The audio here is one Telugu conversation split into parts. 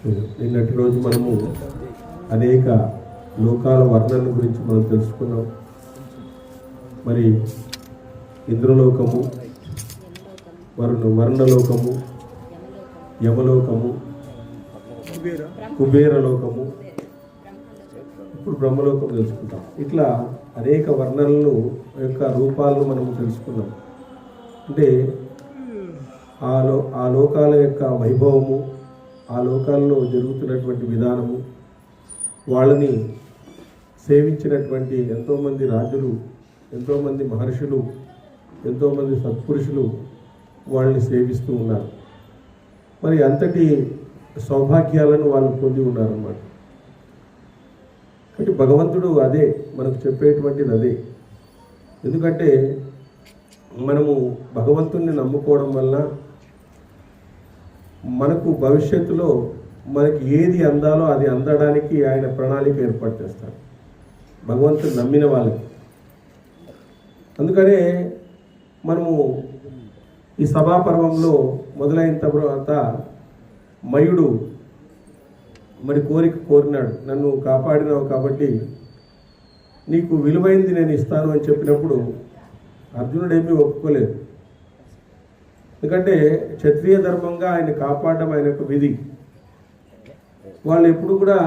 నిన్నటి రోజు మనము అనేక లోకాల వర్ణన గురించి మనం తెలుసుకున్నాం. మరి ఇంద్రలోకము, వర్ణలోకము, యమలోకము, కుబేరలోకము, ఇప్పుడు బ్రహ్మలోకం తెలుసుకుంటాం. ఇట్లా అనేక వర్ణనలు యొక్క రూపాలను మనం తెలుసుకున్నాం. అంటే ఆ లోకాల యొక్క వైభవము, ఆ లోకాల్లో జరుగుతున్నటువంటి విధానము, వాళ్ళని సేవించినటువంటి ఎంతోమంది రాజులు, ఎంతోమంది మహర్షులు, ఎంతోమంది సత్పురుషులు వాళ్ళని సేవిస్తూ ఉన్నారు. మరి అంతటి సౌభాగ్యాలను వాళ్ళు పొంది ఉన్నారన్నమాట. కాబట్టి భగవంతుడు అదే మనకు చెప్పేటువంటిది అదే. ఎందుకంటే మనము భగవంతుణ్ణి నమ్ముకోవడం వల్ల మనకు భవిష్యత్తులో మనకి ఏది అందాలో అది అందడానికి ఆయన ప్రణాళిక ఏర్పాటు చేస్తాడు భగవంతుడు నమ్మిన వాళ్ళకి. అందుకనే మనము ఈ సభాపర్వంలో మొదలైన తర్వాత మయుడు మరి కోరినాడు, నన్ను కాపాడినావు కాబట్టి నీకు విలువైంది నేను ఇస్తాను అని చెప్పినప్పుడు అర్జునుడు ఏమీ ఒప్పుకోలేదు. ఎందుకంటే క్షత్రియ ధర్మంగా ఆయన కాపాడడం ఆయన యొక్క విధి. వాళ్ళు ఎప్పుడు కూడా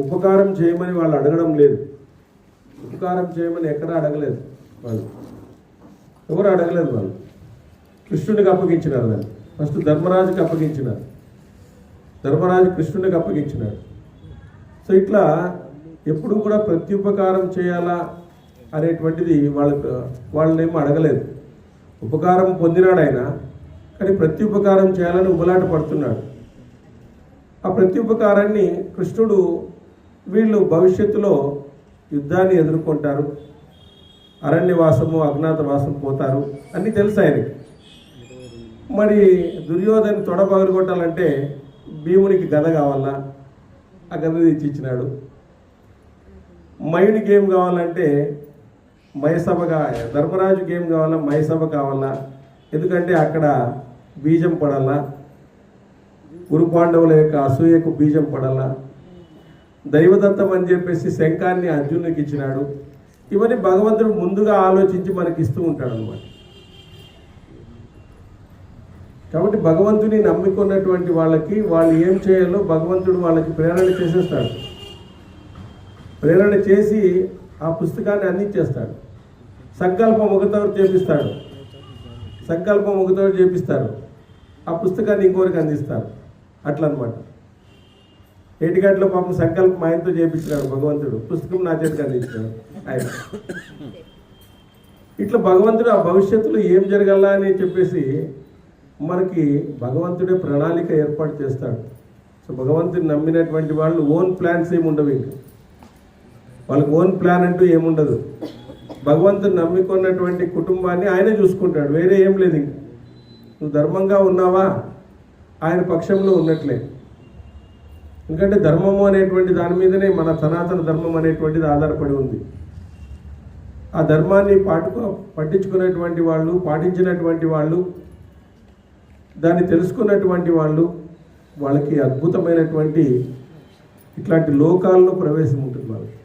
ఉపకారం చేయమని వాళ్ళు అడగడం లేదు. ఉపకారం చేయమని ఎక్కడా అడగలేదు వాళ్ళు, ఎవరు అడగలేదు. వాళ్ళు కృష్ణునికి అప్పగించినారు, దాన్ని ఫస్ట్ ధర్మరాజుకి అప్పగించినారు, ధర్మరాజు కృష్ణునికి అప్పగించినాడు. సో ఇట్లా ఎప్పుడు కూడా ప్రత్యుపకారం చేయాలా అనేటువంటిది వాళ్ళనేమో అడగలేదు. ఉపకారం పొందినాడు ఆయన, కానీ ప్రత్యుపకారం చేయాలని ఉబలాట పడుతున్నాడు. ఆ ప్రత్యుపకారాన్ని కృష్ణుడు వీళ్ళు భవిష్యత్తులో యుద్ధాన్ని ఎదుర్కొంటారు, అరణ్యవాసము అజ్ఞాతవాసం పోతారు అన్నీ తెలుసు ఆయనకి. మరి దుర్యోధని తొడ పగలగొట్టాలంటే భీమునికి గద కావాలా, ఆ గద తెచ్చి ఇచ్చినాడు. మయునికి ఏం కావాలంటే మయసభగా, ధర్మరాజుకి ఏం కావాలా, మయసభ కావాలా, ఎందుకంటే అక్కడ బీజం పడాలా, గురు పాండవుల యొక్క అసూయకు బీజం పడాలా. దైవదత్తం అని చెప్పేసి శంఖాన్ని అర్జునునికి ఇచ్చినాడు. ఇవన్నీ భగవంతుడు ముందుగా ఆలోచించి మనకి ఇస్తూ ఉంటాడు అన్నమాట. కాబట్టి భగవంతుని నమ్ముకున్నటువంటి వాళ్ళకి వాళ్ళు ఏం చేయాలో భగవంతుడు వాళ్ళకి ప్రేరణ చేసేస్తాడు. ప్రేరణ చేసి ఆ పుస్తకాన్ని అందించేస్తాడు. సంకల్పం ఒకతో చేపిస్తాడు, సంకల్పం ఒకతో చేపిస్తారు, ఆ పుస్తకాన్ని ఇంకోరికి అందిస్తారు. అట్లా అనమాట. ఏటిగట్లో పాపం సంకల్పం ఆయనతో చేపించినాడు భగవంతుడు, పుస్తకం నా చేతికి అందించినాడు ఆయన. ఇట్లా భగవంతుడు ఆ భవిష్యత్తులో ఏం జరగాలా అని చెప్పేసి మనకి భగవంతుడే ప్రణాళిక ఏర్పాటు చేస్తాడు. సో భగవంతుని నమ్మినటువంటి వాళ్ళు ఓన్ ప్లాన్స్ ఏమి ఉండవు, ఇంకా వాళ్ళకి ఓన్ ప్లాన్ అంటూ ఏముండదు. భగవంతుని నమ్ముకున్నటువంటి కుటుంబాన్ని ఆయనే చూసుకుంటాడు, వేరే ఏం లేదు. ఇంక నువ్వు ధర్మంగా ఉన్నావా ఆయన పక్షంలో ఉన్నట్లే. ఎందుకంటే ధర్మము అనేటువంటి దాని మీదనే మన సనాతన ధర్మం అనేటువంటిది ఆధారపడి ఉంది. ఆ ధర్మాన్ని పట్టించుకున్నటువంటి వాళ్ళు, పాటించినటువంటి వాళ్ళు, దాన్ని తెలుసుకున్నటువంటి వాళ్ళు, వాళ్ళకి అద్భుతమైనటువంటి ఇట్లాంటి లోకాల్లో ప్రవేశం ఉంటుంది. వాళ్ళకి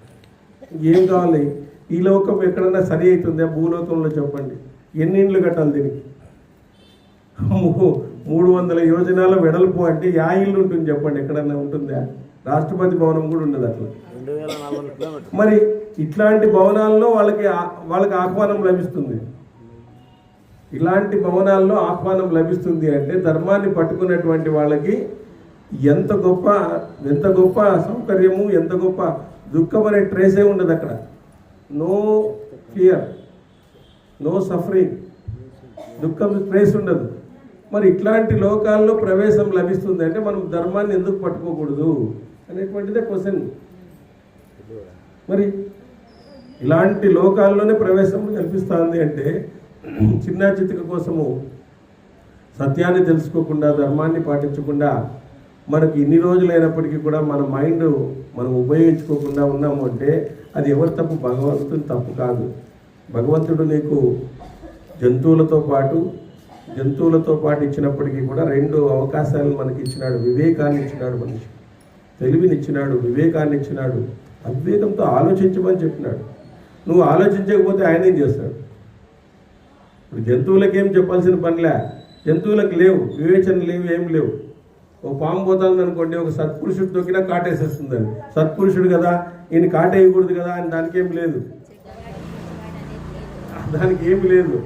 ఏం కావాలి, ఈ లోకం ఎక్కడన్నా సరి అవుతుందా, భూలోకంలో చెప్పండి. ఎన్ని ఇండ్లు కట్టాలి దీనికి? 300 యోజనాల వెడల్పు అంటే యా ఇల్లు ఉంటుంది చెప్పండి, ఎక్కడన్నా ఉంటుందా? రాష్ట్రపతి భవనం కూడా ఉండదు అట్లా. మరి ఇట్లాంటి భవనాల్లో వాళ్ళకి ఆహ్వానం లభిస్తుంది. ఇలాంటి భవనాల్లో ఆహ్వానం లభిస్తుంది అంటే ధర్మాన్ని పట్టుకున్నటువంటి వాళ్ళకి ఎంత గొప్ప సౌకర్యము, ఎంత గొప్ప దుఃఖం అనే ట్రేసే ఉండదు అక్కడ. నో ఫియర్, నో సఫరింగ్, దుఃఖం ట్రేస్ ఉండదు. మరి ఇట్లాంటి లోకాల్లో ప్రవేశం లభిస్తుంది అంటే మనం ధర్మాన్ని ఎందుకు పట్టుకోకూడదు అనేటువంటిదే క్వశ్చన్. మరి ఇలాంటి లోకాల్లోనే ప్రవేశం కల్పిస్తుంది అంటే చిన్న చితిక కోసము సత్యాన్ని తెలుసుకోకుండా, ధర్మాన్ని పాటించకుండా మనకి ఇన్ని రోజులైనప్పటికీ కూడా మన మైండ్ మనం ఉపయోగించుకోకుండా ఉన్నాము అంటే అది ఎవరి తప్పు? భగవంతుని తప్పు కాదు. భగవంతుడు నీకు జంతువులతో పాటు జంతువులతో పాటు ఇచ్చినప్పటికీ కూడా 2 అవకాశాలు మనకి ఇచ్చినాడు. వివేకాన్ని ఇచ్చినాడు, మనిషి తెలివిని ఇచ్చినాడు, వివేకాన్ని ఇచ్చినాడు. అవివేకంతో ఆలోచించమని చెప్పినాడు. నువ్వు ఆలోచించకపోతే ఆయన ఏం చేస్తాడు? ఇప్పుడు జంతువులకి ఏం చెప్పాల్సిన పనిలే, జంతువులకు లేవు, వివేచన లేవు, ఏం లేవు. ఓ పాము పోతుంది అనుకోండి, ఒక సత్పురుషుడు తొక్కినా కాటేసేస్తుందని. సత్పురుషుడు కదా, ఈయన కాటేయకూడదు కదా అని దానికి ఏం లేదు, దానికి ఏమి లేదు.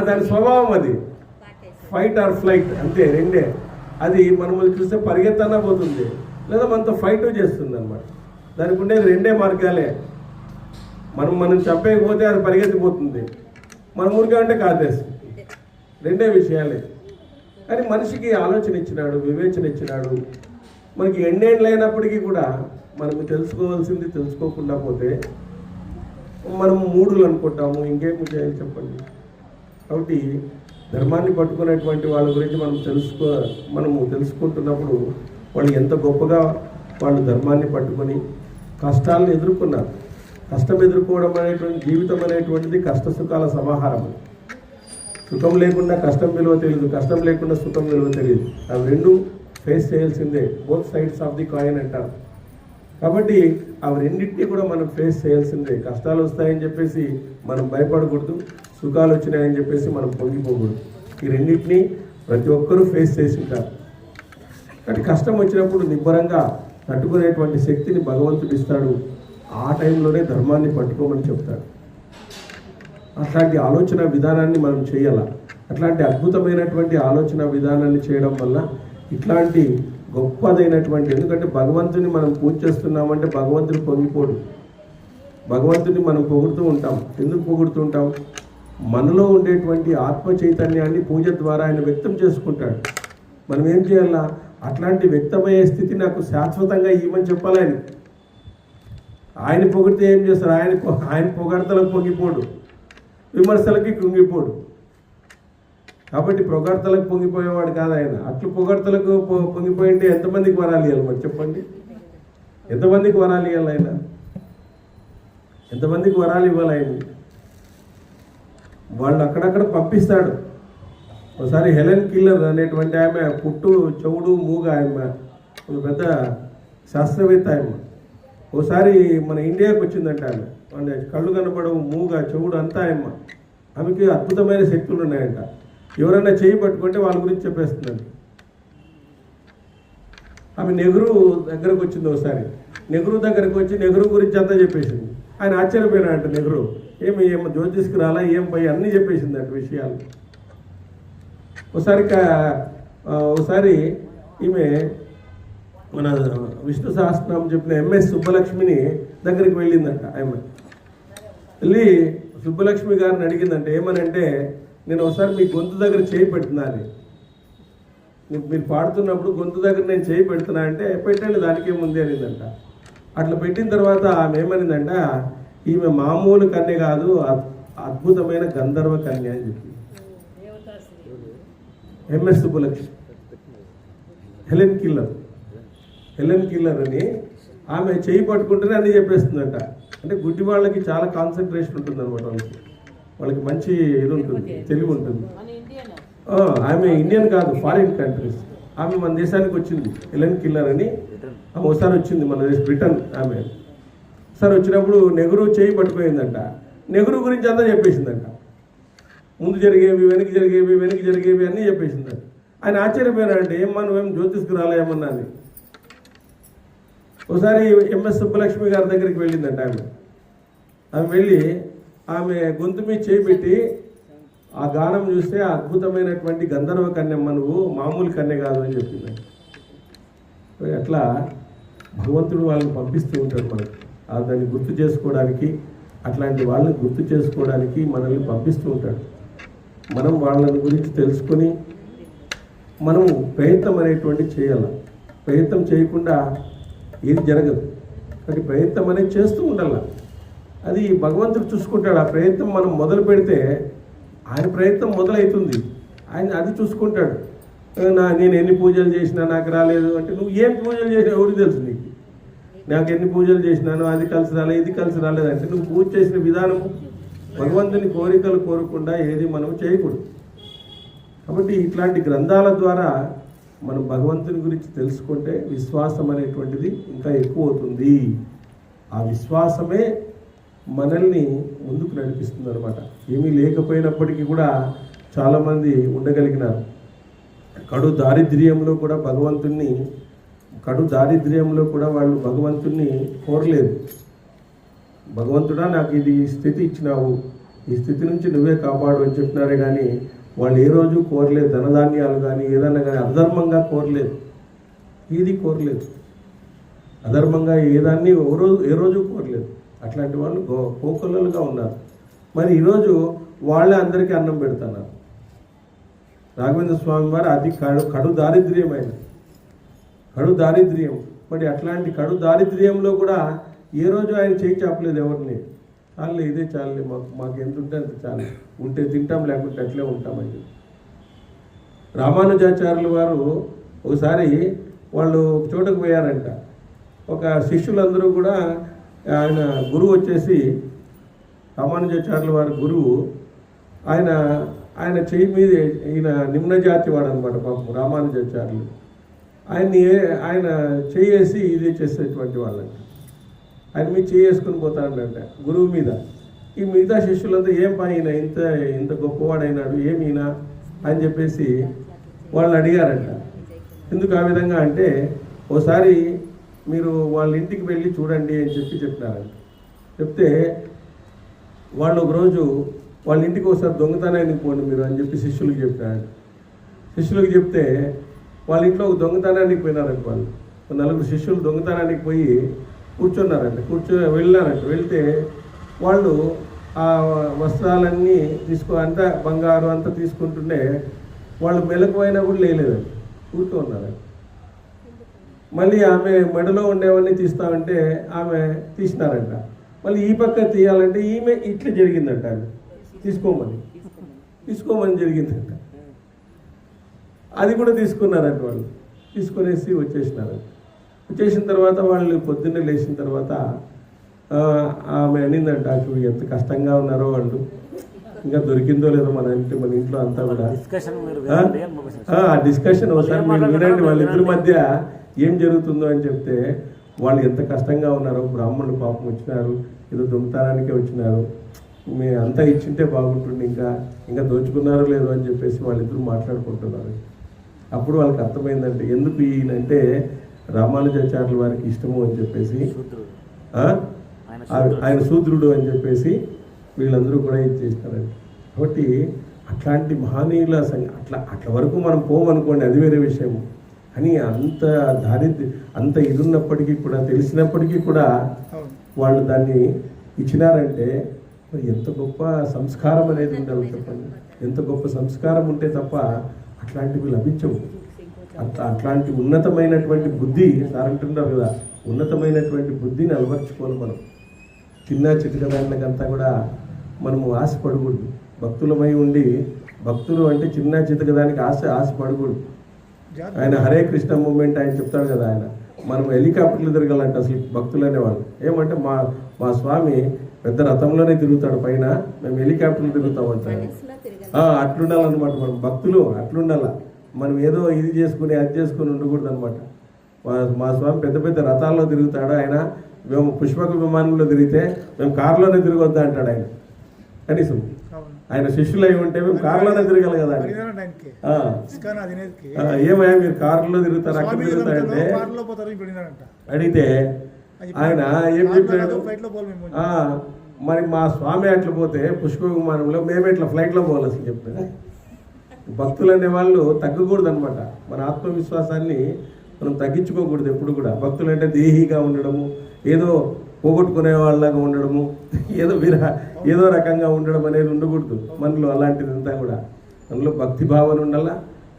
దాని స్వభావం అది, ఫైట్ ఆర్ ఫ్లైట్ అంతే, రెండే. అది మనల్ని చూస్తే పరిగెత్తనా పోతుంది, లేదా మనతో ఫైట్ చేస్తుంది అనమాట. దానికి ఉండేది 2 మార్గాలే. మనం చెప్పకపోతే అది పరిగెత్తిపోతుంది, మన ఊరికే అంటే కాదేస్తుంది. 2 విషయాలే. కానీ మనిషికి ఆలోచన ఇచ్చినాడు, వివేచన ఇచ్చినాడు. మనకి ఎన్నేళ్ళు అయినప్పటికీ కూడా మనకు తెలుసుకోవాల్సింది తెలుసుకోకుండా పోతే మనం మూడులు అనుకుంటాము, ఇంకేం చేయాలి చెప్పండి. కాబట్టి ధర్మాన్ని పట్టుకునేటువంటి వాళ్ళ గురించి మనము తెలుసుకుంటున్నప్పుడు వాళ్ళు ఎంత గొప్పగా వాళ్ళు ధర్మాన్ని పట్టుకొని కష్టాలను ఎదుర్కొన్నారు. కష్టం ఎదుర్కోవడం అనేటువంటి జీవితం అనేటువంటిది కష్ట సుఖాల సమాహారం. సుఖం లేకుండా కష్టం విలువ తెలియదు, కష్టం లేకుండా సుఖం విలువ తెలియదు. అవి 2 ఫేస్ చేయాల్సిందే, both sides of the coin అంటారు. కాబట్టి అవి రెండింటినీ కూడా మనం ఫేస్ చేయాల్సిందే. కష్టాలు వస్తాయని చెప్పేసి మనం భయపడకూడదు, సుఖాలు వచ్చినాయని చెప్పేసి మనం పొంగిపోకూడదు. ఈ రెండింటినీ ప్రతి ఒక్కరూ ఫేస్ చేసి ఉంటారు. కాబట్టి కష్టం వచ్చినప్పుడు నిబ్బరంగా తట్టుకునేటువంటి శక్తిని భగవంతుడు ఇస్తాడు. ఆ టైంలోనే ధర్మాన్ని పట్టుకోమని చెప్తాడు. అట్లాంటి ఆలోచన విధానాన్ని మనం చేయాలి. అట్లాంటి అద్భుతమైనటువంటి ఆలోచన విధానాన్ని చేయడం వల్ల ఇట్లాంటి గొప్పదైనటువంటి, ఎందుకంటే భగవంతుని మనం పూజ చేస్తున్నామంటే భగవంతుని పొంగిపోడు. భగవంతుని మనం పొగుడుతూ ఉంటాం. ఎందుకు పొగుడుతూ ఉంటాం? మనలో ఉండేటువంటి ఆత్మ చైతన్యాన్ని పూజ ద్వారా ఆయన వ్యక్తం చేసుకుంటాడు. మనం ఏం చేయాలా? అట్లాంటి వ్యక్తమయ్యే స్థితి నాకు శాశ్వతంగా ఇవ్వమని చెప్పాలి. ఆయన పొగిడితే ఏం చేస్తారు? ఆయన పొగడతలకు పొంగిపోడు, విమర్శలకి కుంగిపోడు. కాబట్టి పొగడతలకు పొంగిపోయేవాడు కాదు ఆయన. అట్లు పొగడతలకు పొంగిపోయింటే ఎంతమందికి వరాలు ఇవ్వాలి మరి చెప్పండి? ఎంతమందికి వరాలు ఇవ్వాలి ఆయన? ఎంతమందికి వరాలు ఇవ్వాలి ఆయన? వాళ్ళు అక్కడక్కడ పంపిస్తాడు. ఒకసారి హెలెన్ కిల్లర్ అనేటువంటి ఆమె పుట్టు చెవుడు మూగ ఆమె, ఒక పెద్ద శాస్త్రవేత్త ఆమె. ఒకసారి మన ఇండియాకి వచ్చిందంట ఆమె. అంటే కళ్ళు కనపడవు, మూగ, చెవుడు అంతా ఆమెకి అద్భుతమైన శక్తులు ఉన్నాయంట. ఎవరైనా చేయి పట్టుకుంటే వాళ్ళ గురించి చెప్పేస్తుందండి. ఆమె నెహ్రూ దగ్గరకు వచ్చింది. ఒకసారి నెహ్రూ దగ్గరకు వచ్చి నెహ్రూ గురించి అంతా చెప్పేసింది. ఆయన ఆశ్చర్యపోయినాడంట. నెహ్రూ ఏమో జ్యోతిష్కి రాలా, ఏం పోయి అన్నీ చెప్పేసిందంట విషయాలు. ఒకసారి ఈమె మన విష్ణు సహస్రనామం చెప్పిన ఎంఎస్ సుబ్బలక్ష్మిని దగ్గరికి వెళ్ళిందంట. ఆమె వెళ్ళి సుబ్బలక్ష్మి గారిని అడిగిందంట. ఏమనంటే, నేను ఒకసారి మీ గొంతు దగ్గర చేయి పెడుతున్నా అని, మీరు పాడుతున్నప్పుడు గొంతు దగ్గర నేను చేయి పెడుతున్నా అంటే, పెట్టండి దానికేముంది అనిందంట. అట్లా పెట్టిన తర్వాత ఆమె ఏమనిందంట, ఈమె మామూలు కన్య కాదు, అద్భుతమైన గంధర్వ కన్య అని చెప్పి. ఎంఎస్ సుబ్బలక్ష్మి, హెలెన్ కిల్లర్ అని ఆమె చేయి పట్టుకుంటేనే అన్నీ చెప్పేస్తుందంట. అంటే గుడ్డి వాళ్ళకి చాలా కాన్సన్ట్రేషన్ ఉంటుంది అనమాట. వాళ్ళకి మంచి ఇది ఉంటుంది, తెలివి ఉంటుంది. ఆమె ఇండియన్ కాదు, ఫారిన్ కంట్రీస్. ఆమె మన దేశానికి వచ్చింది, హెలెన్ కిల్లర్ అని. ఆమె ఒకసారి వచ్చింది మన దేశం, బ్రిటన్. ఆమె ఒకసారి వచ్చినప్పుడు నెహ్రూ చేయి పట్టుకుపోయిందంట. నెహ్రూ గురించి అంతా చెప్పేసిందంట. ముందు జరిగేవి, వెనక్కి జరిగేవి అన్నీ చెప్పేసిందంట. ఆయన ఆశ్చర్యపోయారంటే, ఏమ్మా నువ్వేం జ్యోతిష్కి రాలేమన్నా అని. ఒకసారి ఎంఎస్ సుబ్బలక్ష్మి గారి దగ్గరికి వెళ్ళిందంట ఆమె వెళ్ళి ఆమె గొంతు మీద చేపెట్టి ఆ గానం చూస్తే అద్భుతమైనటువంటి గంధర్వ కన్యమ్మ, నువ్వు మామూలు కన్య కాదు అని చెప్పింది. అట్లా భగవంతుడు వాళ్ళని పంపిస్తూ ఉంటాడు మనకు. దాన్ని గుర్తు చేసుకోవడానికి, అట్లాంటి వాళ్ళని గుర్తు చేసుకోవడానికి మనల్ని పంపిస్తూ ఉంటాడు. మనం వాళ్ళని గురించి తెలుసుకొని మనము ప్రయత్నం అనేటువంటి చేయాలి. ప్రయత్నం చేయకుండా ఏది జరగదు. కాబట్టి ప్రయత్నం అనేది చేస్తూ ఉండాలి. అది భగవంతుడు చూసుకుంటాడు. ఆ ప్రయత్నం మనం మొదలు పెడితే ఆయన ప్రయత్నం మొదలవుతుంది. ఆయన అది చూసుకుంటాడు. నేను ఎన్ని పూజలు చేసినా నాకు రాలేదు అంటే, నువ్వు ఏం పూజలు చేసినా ఎవరికి తెలుసు నీకు? నాకు ఎన్ని పూజలు చేసినాను, అది కలిసి రాలేదు, ఇది కలిసి రాలేదంటే నువ్వు పూజ చేసిన విధానము. భగవంతుని కోరికలు కోరకుండా ఏది మనం చేయకూడదు. కాబట్టి ఇట్లాంటి గ్రంథాల ద్వారా మనం భగవంతుని గురించి తెలుసుకుంటే విశ్వాసం అనేటువంటిది ఇంకా ఎక్కువ అవుతుంది. ఆ విశ్వాసమే మనల్ని ముందుకు నడిపిస్తుంది అనమాట. ఏమీ లేకపోయినప్పటికీ కూడా చాలామంది ఉండగలిగినారు. కడు దారిద్ర్యంలో కూడా వాళ్ళు భగవంతుణ్ణి కోరలేదు. భగవంతుడా నాకు ఇది స్థితి ఇచ్చినావు, ఈ స్థితి నుంచి నువ్వే కాపాడు అని చెప్పినారే కానీ వాళ్ళు ఏ రోజు కోరలేదు. ధనధాన్యాలు కానీ ఏదన్నా కానీ అధర్మంగా కోరలేదు, ఏది కోరలేదు. అధర్మంగా ఏదాన్ని ఏ రోజు కోరలేదు. అట్లాంటి వాళ్ళు కోకొల్లలుగా ఉన్నారు. మరి ఈరోజు వాళ్ళే అందరికీ అన్నం పెడుతున్నారు. రాఘవేంద్ర స్వామి వారు అది కడు దారిద్ర్యం. మరి అట్లాంటి కడు దారిద్ర్యంలో కూడా ఏ రోజు ఆయన చేయి చెప్పలేదు ఎవరిని. చాలే, ఇదే చాలే, మాకు ఎంత ఉంటే అంత చాలు, ఉంటే తింటాం లేకుంటే అట్లే ఉంటామని. రామానుజాచార్యుల వారు ఒకసారి వాళ్ళు ఒక చోటకు పోయారంట. ఒక శిష్యులందరూ కూడా ఆయన గురువు వచ్చేసి రామానుజాచార్యుల వారి గురువు ఆయన చెయ్యి మీద ఈయన నిమ్న జాతి వాడు అనమాట పాపం రామానుజాచార్యులు. ఆయన చేసి ఇదే చేసేటువంటి వాళ్ళంట. ఆయన మీద చేసుకుని పోతాడంట గురువు మీద. ఈ మిగతా శిష్యులంతా ఏం పైన ఇంత గొప్పవాడైనాడు ఏమీనా అని చెప్పేసి వాళ్ళు అడిగారంట. ఎందుకు ఆ విధంగా అంటే, ఓసారి మీరు వాళ్ళ ఇంటికి వెళ్ళి చూడండి అని చెప్పినారంట. చెప్తే వాళ్ళు ఒకరోజు వాళ్ళ ఇంటికి ఒకసారి దొంగతనానికి పోండి మీరు అని చెప్పి శిష్యులకు చెప్పాడు. శిష్యులకు చెప్తే వాళ్ళ ఇంట్లో ఒక దొంగతనానికి పోయినారంట. వాళ్ళు 4 శిష్యులు దొంగతనానికి పోయి కూర్చున్నారంట. వెళ్తే వాళ్ళు ఆ వస్త్రాలన్నీ అంతా బంగారు అంతా తీసుకుంటుంటే వాళ్ళు మెలకువైనా కూడా లేలేదండి, ఊరికే ఉన్నారంట. మళ్ళీ ఆమె మెడలో ఉండేవన్నీ తీస్తామంటే ఆమె తీసినారంట. మళ్ళీ ఈ పక్క తీయాలంటే ఈమె ఇట్లా జరిగిందంట. ఆమె తీసుకోమని జరిగిందంట. అది కూడా తీసుకున్నారంట. వాళ్ళు తీసుకునేసి వచ్చేసిన తర్వాత వాళ్ళు పొద్దున్నే లేచిన తర్వాత ఆమె అనిందంట, ఎంత కష్టంగా ఉన్నారో వాళ్ళు, ఇంకా దొరికిందో లేదో మన ఇంట్లో అంతా కూడా. ఆ డిస్కషన్ ఒకసారి మీరు వినండి. వాళ్ళిద్దరి మధ్య ఏం జరుగుతుందో అని చెప్తే, వాళ్ళు ఎంత కష్టంగా ఉన్నారో, బ్రాహ్మణులు పాపం వచ్చినారు, ఏదో దొంగతనానికే వచ్చినారు, మేము అంతా ఇచ్చింటే బాగుంటుంది, ఇంకా దోచుకున్నారో లేదో అని చెప్పేసి వాళ్ళిద్దరు మాట్లాడుకుంటున్నారు. అప్పుడు వాళ్ళకి అర్థమైందంటే ఎందుకు ఈయనంటే రామానుజాచార్యుల వారికి ఇష్టము అని చెప్పేసి, ఆయన శూద్రుడు అని చెప్పేసి వీళ్ళందరూ కూడా ఇది చేస్తారండి. కాబట్టి అట్లాంటి మహనీయుల అట్ల వరకు మనం పోమనుకోండి, అది వేరే విషయం. అని అంత ఇది ఉన్నప్పటికీ కూడా, తెలిసినప్పటికీ కూడా వాళ్ళు దాన్ని ఇచ్చినారంటే ఎంత గొప్ప సంస్కారం అనేది ఉండాలి చెప్పండి. ఎంత గొప్ప సంస్కారం ఉంటే తప్ప అట్లాంటివి లభించవు. అట్లాంటి ఉన్నతమైనటువంటి బుద్ధి సార్ అంటున్నారు కదా, ఉన్నతమైనటువంటి బుద్ధిని అలవర్చుకోవాలి మనం. చిన్న చిటిక దాంట్లకంతా కూడా మనము ఆశపడకూడదు. భక్తులమై ఉండి, భక్తులు అంటే చిన్న చిటిక దానికి ఆశపడకూడదు. ఆయన హరే కృష్ణ మూమెంట్ ఆయన చెప్తాడు కదా, ఆయన మనం హెలికాప్టర్లు తిరగాలంటే అసలు భక్తులు అనేవాళ్ళు. ఏమంటే మా స్వామి పెద్ద రథంలోనే తిరుగుతాడు పైన, మేము హెలికాప్టర్లు తిరుగుతామంటారు. అట్లుండాలన్నమాట మనం భక్తులు, అట్లుండాల. మనం ఏదో ఇది చేసుకుని అది చేసుకుని ఉండకూడదు అనమాట. మా స్వామి పెద్ద పెద్ద రథాల్లో తిరుగుతాడు. ఆయన మేము పుష్పక విమానంలో తిరిగితే మేము కారులోనే తిరగొద్దా అంటాడు ఆయన. కనీసం ఆయన శిష్యులు అయి ఉంటే మేము కారులోనే తిరగాలి కదా. ఏమయ్యా మీరు కారులో తిరుగుతారు, అక్కడ తిరుగుతారంటే అడిగితే ఆయన ఏం చెప్పాడు, మరి మా స్వామి అట్లా పోతే పుష్ప విమానంలో మేము ఇట్లా ఫ్లైట్లో పోవాలి అసలు చెప్పాడు. భక్తులు అనే వాళ్ళు తగ్గకూడదు అనమాట. మన ఆత్మవిశ్వాసాన్ని మనం తగ్గించుకోకూడదు ఎప్పుడు కూడా. భక్తులు అంటే దేహీగా ఉండడము, ఏదో పోగొట్టుకునే వాళ్ళలాగా ఉండడము, ఏదో రకంగా ఉండడం అనేది ఉండకూడదు మనలో. అలాంటిదంతా కూడా మనలో భక్తి భావన ఉండాలా,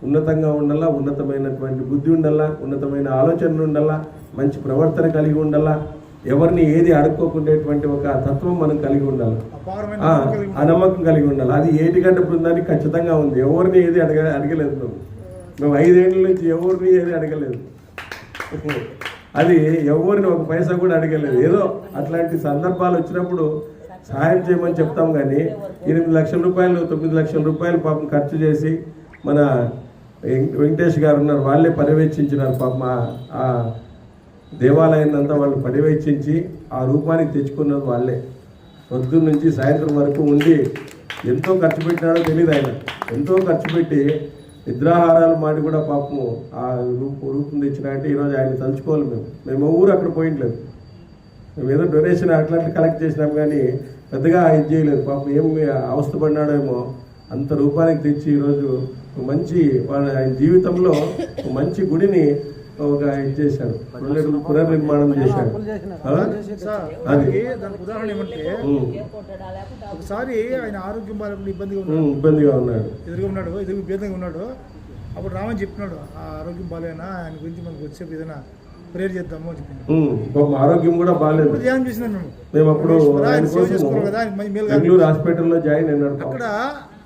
ఉన్నతంగా ఉండాలా, ఉన్నతమైనటువంటి బుద్ధి ఉండాలా, ఉన్నతమైన ఆలోచనలు ఉండాలా, మంచి ప్రవర్తన కలిగి ఉండాలా, ఎవరిని ఏది అడుక్కోకుండేటువంటి ఒక తత్వం మనం కలిగి ఉండాలి, ఆ నమ్మకం కలిగి ఉండాలి. అది ఏటిగడ్డ బృందానికి ఖచ్చితంగా ఉంది. ఎవరిని ఏది అడగలేదు మేము 5 ఏళ్ళ నుంచి ఎవరిని ఏది అడగలేదు. అది ఎవరిని ఒక పైసా కూడా అడగలేదు. ఏదో అట్లాంటి సందర్భాలు వచ్చినప్పుడు సహాయం చేయమని చెప్తాం. కానీ 8 లక్షల రూపాయలు 9 లక్షల రూపాయలు పాపం ఖర్చు చేసి మన వెంకటేష్ గారు ఉన్నారు, వాళ్ళే పర్యవేక్షించినారు పాపం ఆ దేవాలయాన్ని అంతా వాళ్ళు పర్యవేక్షించి ఆ రూపానికి తెచ్చుకున్నది వాళ్ళే. పొద్దున్న నుంచి సాయంత్రం వరకు ఉండి ఎంతో ఖర్చు పెట్టినాడో తెలియదు ఆయన. ఎంతో ఖర్చు పెట్టి నిద్రాహారాలు మాడి కూడా పాపము ఆ రూపం తెచ్చినాయంటే ఈరోజు ఆయన తలుచుకోవాలి. మేము ఊరు అక్కడ పోయింట్లేదు, మేము ఏదో డొనేషన్ అట్లా కలెక్ట్ చేసినాం కానీ పెద్దగా ఇది చేయలేదు. పాపం ఏం అవస్థపడినాడో ఏమో అంత రూపానికి తెచ్చి ఈరోజు మంచి ఆయన జీవితంలో మంచి గుడిని ఒక ఇది చేశాడు, పునర్నిర్మాణం చేశాడు. అది ఉదాహరణ ఏమంటే ఒకసారి ఆయన ఆరోగ్యం బాగా ఇబ్బందిగా ఉన్నాడు, ఇబ్బందిగా ఉన్నాడు. అప్పుడు రామని చెప్పినాడు, ఆ ఆరోగ్యం బాగాలేనా, ఆయన గురించి మనకు వచ్చే ఏదైనా ప్రేయర్ చేద్దాము అని చెప్పినాడు. ఆరోగ్యం కూడా బాగాలేదు. ధ్యానం చేసినాను మేము అప్పుడు బెంగళూరు హాస్పిటల్లో జాయిన్ అయినాడు. అక్కడ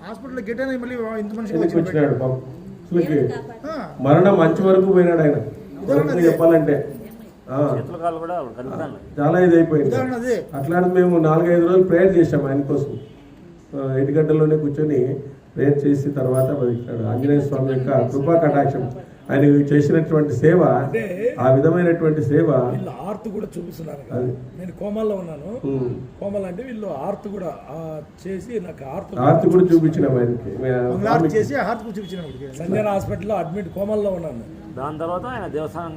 హాస్పిటల్ గెట్ అయినా మళ్ళీ ఇంత మనిషి వచ్చినాడు పాపం. మరణం మంచి వరకు పోయినాడు ఆయన చెప్పాలంటే. చాలా ఇది అయిపోయింది. అట్లాంటి మేము 4-5 రోజులు ప్రేయర్ చేసాం ఆయన కోసం. 8 గంటల్లోనే కూర్చొని ప్రేయర్ చేసి తర్వాత బతికినాడు. ఆంజనేయ స్వామి యొక్క కృపా కటాక్షం ఆయన చేసినటువంటి సేవ, ఆ విధమైనటువంటి సేవ. ఆర్త్ కూడా చూపిస్తున్నారు. నేను కోమాల్లో ఉన్నాను, కోమాలు అంటే వీళ్ళు ఆర్త్ కూడా చేసి నాకు ఆర్త్ కూడా చూపించినాం ఆయనకి. సంజన హాస్పిటల్లో అడ్మిట్ కోమాల్లో ఉన్నాను. దాని తర్వాత ఆయన దేవస్థానం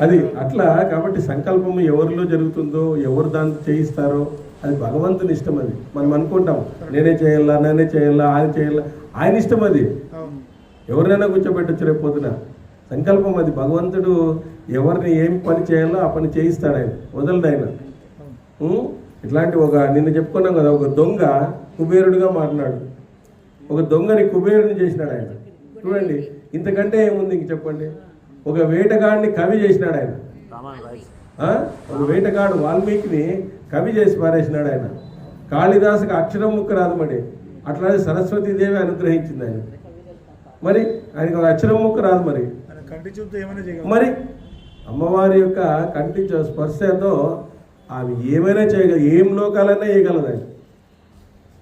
అది అట్లా. కాబట్టి సంకల్పం ఎవరిలో జరుగుతుందో, ఎవరు దాన్ని చేయిస్తారో అది భగవంతుని ఇష్టం. అది మనం అనుకుంటాం నేనే చేయాలా, ఆయన చేయాలా, ఆయన ఇష్టం. అది ఎవరినైనా కూర్చోబెట్టచ్చు రేపు పొద్దున. సంకల్పం అది. భగవంతుడు ఎవరిని ఏం పని చేయాలో ఆ పని చేయిస్తాడు ఆయన, వదలడు ఆయన. ఇట్లాంటి నిన్న చెప్పుకున్నాం కదా, ఒక దొంగ కుబేరుడిగా మారినాడు. ఒక దొంగని కుబేరుడిని చేసినాడు ఆయన. చూడండి, ఇంతకంటే ఏముంది ఇంక చెప్పండి. ఒక వేటగాడిని కవి చేసినాడు ఆయన. ఒక వేటగాడు వాల్మీకిని కవి చేసి పారేసినాడు ఆయన. కాళిదాసుకి అక్షరం ముక్క రాదు మరి, అట్లాగే సరస్వతీదేవి అనుగ్రహించింది ఆయన. మరి ఆయనకు ఒక అక్షరం ముక్క రాదు మరి. మరి అమ్మవారి యొక్క కంటి స్పర్శతో ఆమె ఏమైనా చేయగలదు, ఏం లోకాలైనా చేయగలదు ఆయన.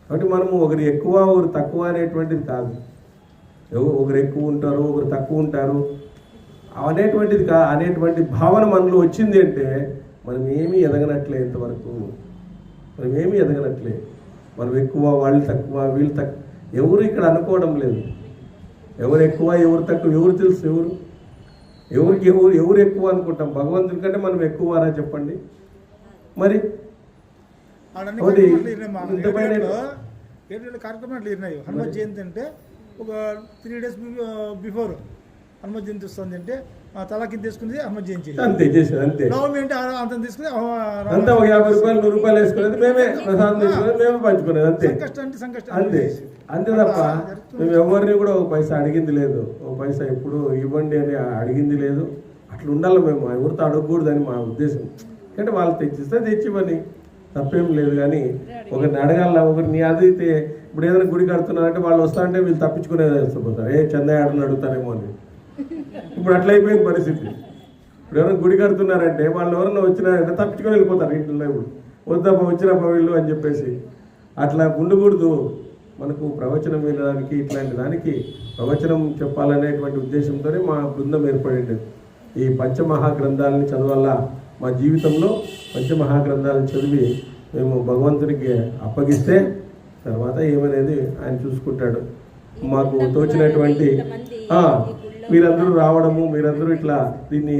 కాబట్టి మనము ఒకరు ఎక్కువ ఒకరు తక్కువ అనేటువంటిది కాదు. ఒకరు ఎక్కువ ఉంటారు, ఒకరు తక్కువ ఉంటారు అనేటువంటిది అనేటువంటి భావన మనలో వచ్చింది అంటే మనం ఏమీ ఎదగనట్లే. ఇంతవరకు మనం ఏమీ ఎదగనట్లే. మనం ఎక్కువ, వాళ్ళు తక్కువ, వీళ్ళు తక్కువ ఎవరు ఇక్కడ అనుకోవడం లేదు. ఎవరు ఎక్కువ, ఎవరు తక్కువ ఎవరు తెలుసు? ఎవరు ఎక్కువ అనుకుంటాం? భగవంతుడి కంటే మనం ఎక్కువ అరా చెప్పండి. మరి కార్యక్రమాలు ఉన్నాయి. హనుమత్ జయంతి అంటే ఒక 3 days బిఫోర్ హనుమత్ జయంతి వస్తుంది అంటే తలా కింద తీసుకునేది హనుమత్ జయంతి అంతే చేసేది. అంతే నవమి అంటే అంత తీసుకుని అంతా ఒక 50 రూపాయలు 100 రూపాయలు వేసుకునేది, మేమే ప్రసాదం తీసుకునేది, మేమే పంచుకునేది. అంతే అంతే అంతే తప్ప మేము ఎవరిని కూడా ఒక పైసా అడిగింది లేదు. ఒక పైసా ఎప్పుడు ఇవ్వండి అని అడిగింది లేదు. అట్లా ఉండాలి. మేము ఎవరితో అడగకూడదని మా ఉద్దేశం. ఎందుకంటే వాళ్ళు తెచ్చిస్తే తెచ్చివ్వని తప్పేం లేదు. కానీ ఒకరిని అడగాల, ఒకరిని అదిగితే ఇప్పుడు ఏదైనా గుడి కడుతున్నారంటే వాళ్ళు వస్తా అంటే వీళ్ళు తప్పించుకునేది వేసిపోతారు. చందయ్య ఆడని అడుగుతారేమో అని. ఇప్పుడు అట్లా అయిపోయింది పరిస్థితి. ఇప్పుడు ఎవరైనా గుడి కడుతున్నారంటే వాళ్ళు ఎవరైనా వచ్చినారంటే తప్పించుకొని వెళ్ళిపోతారు ఇంట్లో. ఇప్పుడు వద్దాపా వచ్చినప్ప వీళ్ళు అని చెప్పేసి అట్లా ఉండకూడదు. మనకు ప్రవచనం వినడానికి, ఇట్లాంటి దానికి ప్రవచనం చెప్పాలనేటువంటి ఉద్దేశంతోనే మా బృందం ఏర్పడింది. ఈ పంచమహాగ్రంథాలని చదవాలా, మా జీవితంలో పంచమహాగ్రంథాలను చదివి మేము భగవంతునికి అప్పగిస్తే తర్వాత ఏమనేది ఆయన చూసుకుంటాడు. మాకు తోచినటువంటి మీరందరూ రావడము, మీరందరూ ఇట్లా దీన్ని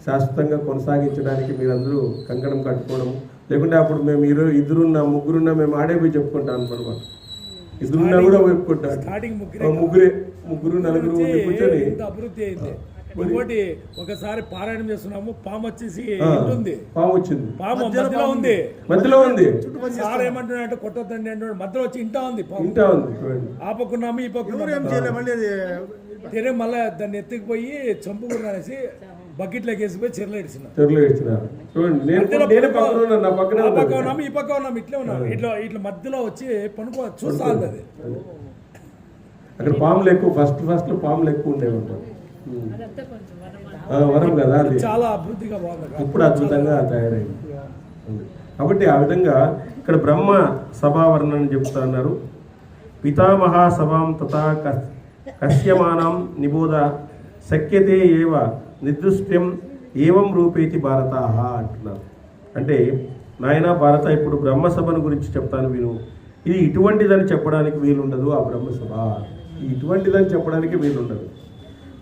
శాశ్వతంగా కొనసాగించడానికి మీరందరూ కంకణం కట్టుకోవడం, లేకుంటే అప్పుడు మేము ఇద్దరున్నా ముగ్గురున్నా మేము ఆడే పోయి చెప్పుకుంటాం అనమాట. ఇద్దరున్నా కూడా చెప్పుకుంటాం. ముగ్గురు నలుగురు కూర్చొని అభివృద్ధి అయింది. ఇంకోటి ఒకసారి పారాయణం చేస్తున్నాము, పాము వచ్చేసి పాము వచ్చింది, పాము మధ్యలో ఉంది. సార్ ఏమంటున్నాడు, కొట్టొద్దండి అంటున్నాడు, మధ్యలో వచ్చి ఇంటా ఉంది. ఆ పక్కున్నాము, ఈ పక్కన తెరే మళ్ళీ దాన్ని ఎత్తుకుపోయి చంపుకున్నానేసి బకెట్లోకి వేసిపోయి చెరువులో ఇడిచినారు. ఈ పక్క ఉన్నాము, ఇట్లా ఉన్నాము. ఇట్లా మధ్యలో వచ్చి పనుకో చూస్తా ఉంది. అది అక్కడ పాములు ఎక్కువ, ఫస్ట్ పాములు ఎక్కువ ఉండేవి ఉంటాయి. వరం కదా, అది చాలా అభివృద్ధిగా బాగుంది, ఇప్పుడు అద్భుతంగా తయారైంది. కాబట్టి ఆ విధంగా ఇక్కడ బ్రహ్మ సభావరణని చెప్తా ఉన్నారు. పితామహా సభాం తథా కస్యమానం నిబోధ శక్యతే ఏవ నిర్దృష్ట్యం ఏవం రూపేతి భారత అంటున్నారు. అంటే నాయన భారత, ఇప్పుడు బ్రహ్మసభను గురించి చెప్తాను విను. ఇది ఇటువంటిదని చెప్పడానికి వీలుండదు. ఆ బ్రహ్మసభ ఇటువంటిదని చెప్పడానికి వీలుండదు.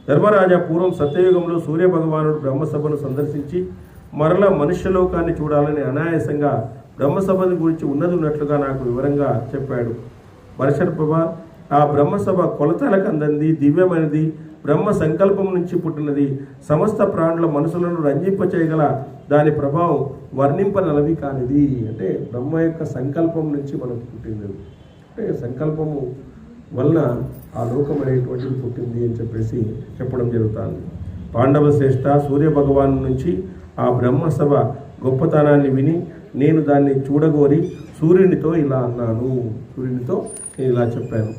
ధర్మరాజా, పూర్వం సత్యయుగంలో సూర్యభగవానుడు బ్రహ్మసభను సందర్శించి మరలా మనుష్యలోకాన్ని చూడాలని అనాయాసంగా బ్రహ్మసభని గురించి ఉన్నట్లుగా నాకు వివరంగా చెప్పాడు. పరశురామ, ఆ బ్రహ్మసభ కొలతలకు అందంది, దివ్యమైనది, బ్రహ్మ సంకల్పం నుంచి పుట్టినది, సమస్త ప్రాణుల మనసులను రంజింపచేయగల దాని ప్రభావం వర్ణింపనలవి కానిది. అంటే బ్రహ్మ యొక్క సంకల్పం నుంచి మనకు పుట్టింది. అంటే సంకల్పము వలన ఆ లోకం అనేటువంటిది పుట్టింది అని చెప్పేసి చెప్పడం జరుగుతుంది. పాండవ శ్రేష్ఠ, సూర్యభగవాను నుంచి ఆ బ్రహ్మసభ గొప్పతనాన్ని విని నేను దాన్ని చూడగోరి సూర్యునితో ఇలా అన్నాను. సూర్యునితో నేను ఇలా చెప్పాను,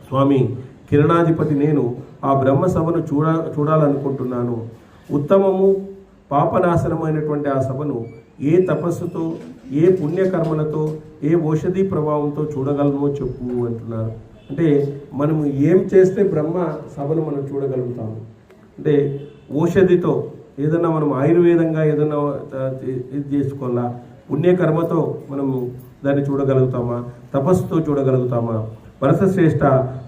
స్వామి కిరణాధిపతి, నేను ఆ బ్రహ్మసభను చూడాలనుకుంటున్నాను. ఉత్తమము పాపనాశనమైనటువంటి ఆ సభను ఏ తపస్సుతో, ఏ పుణ్యకర్మలతో, ఏ ఔషధి ప్రభావంతో చూడగలమో చెప్పు అంటున్నారు. అంటే మనము ఏం చేస్తే బ్రహ్మ సభను మనం చూడగలుగుతాము? అంటే ఔషధితో, ఏదన్నా మనం ఆయుర్వేదంగా ఏదన్నా ఇది చేసుకోవాలా, పుణ్యకర్మతో మనము దాన్ని చూడగలుగుతామా, తపస్సుతో చూడగలుగుతామా? భరతశ్రేష్ఠ,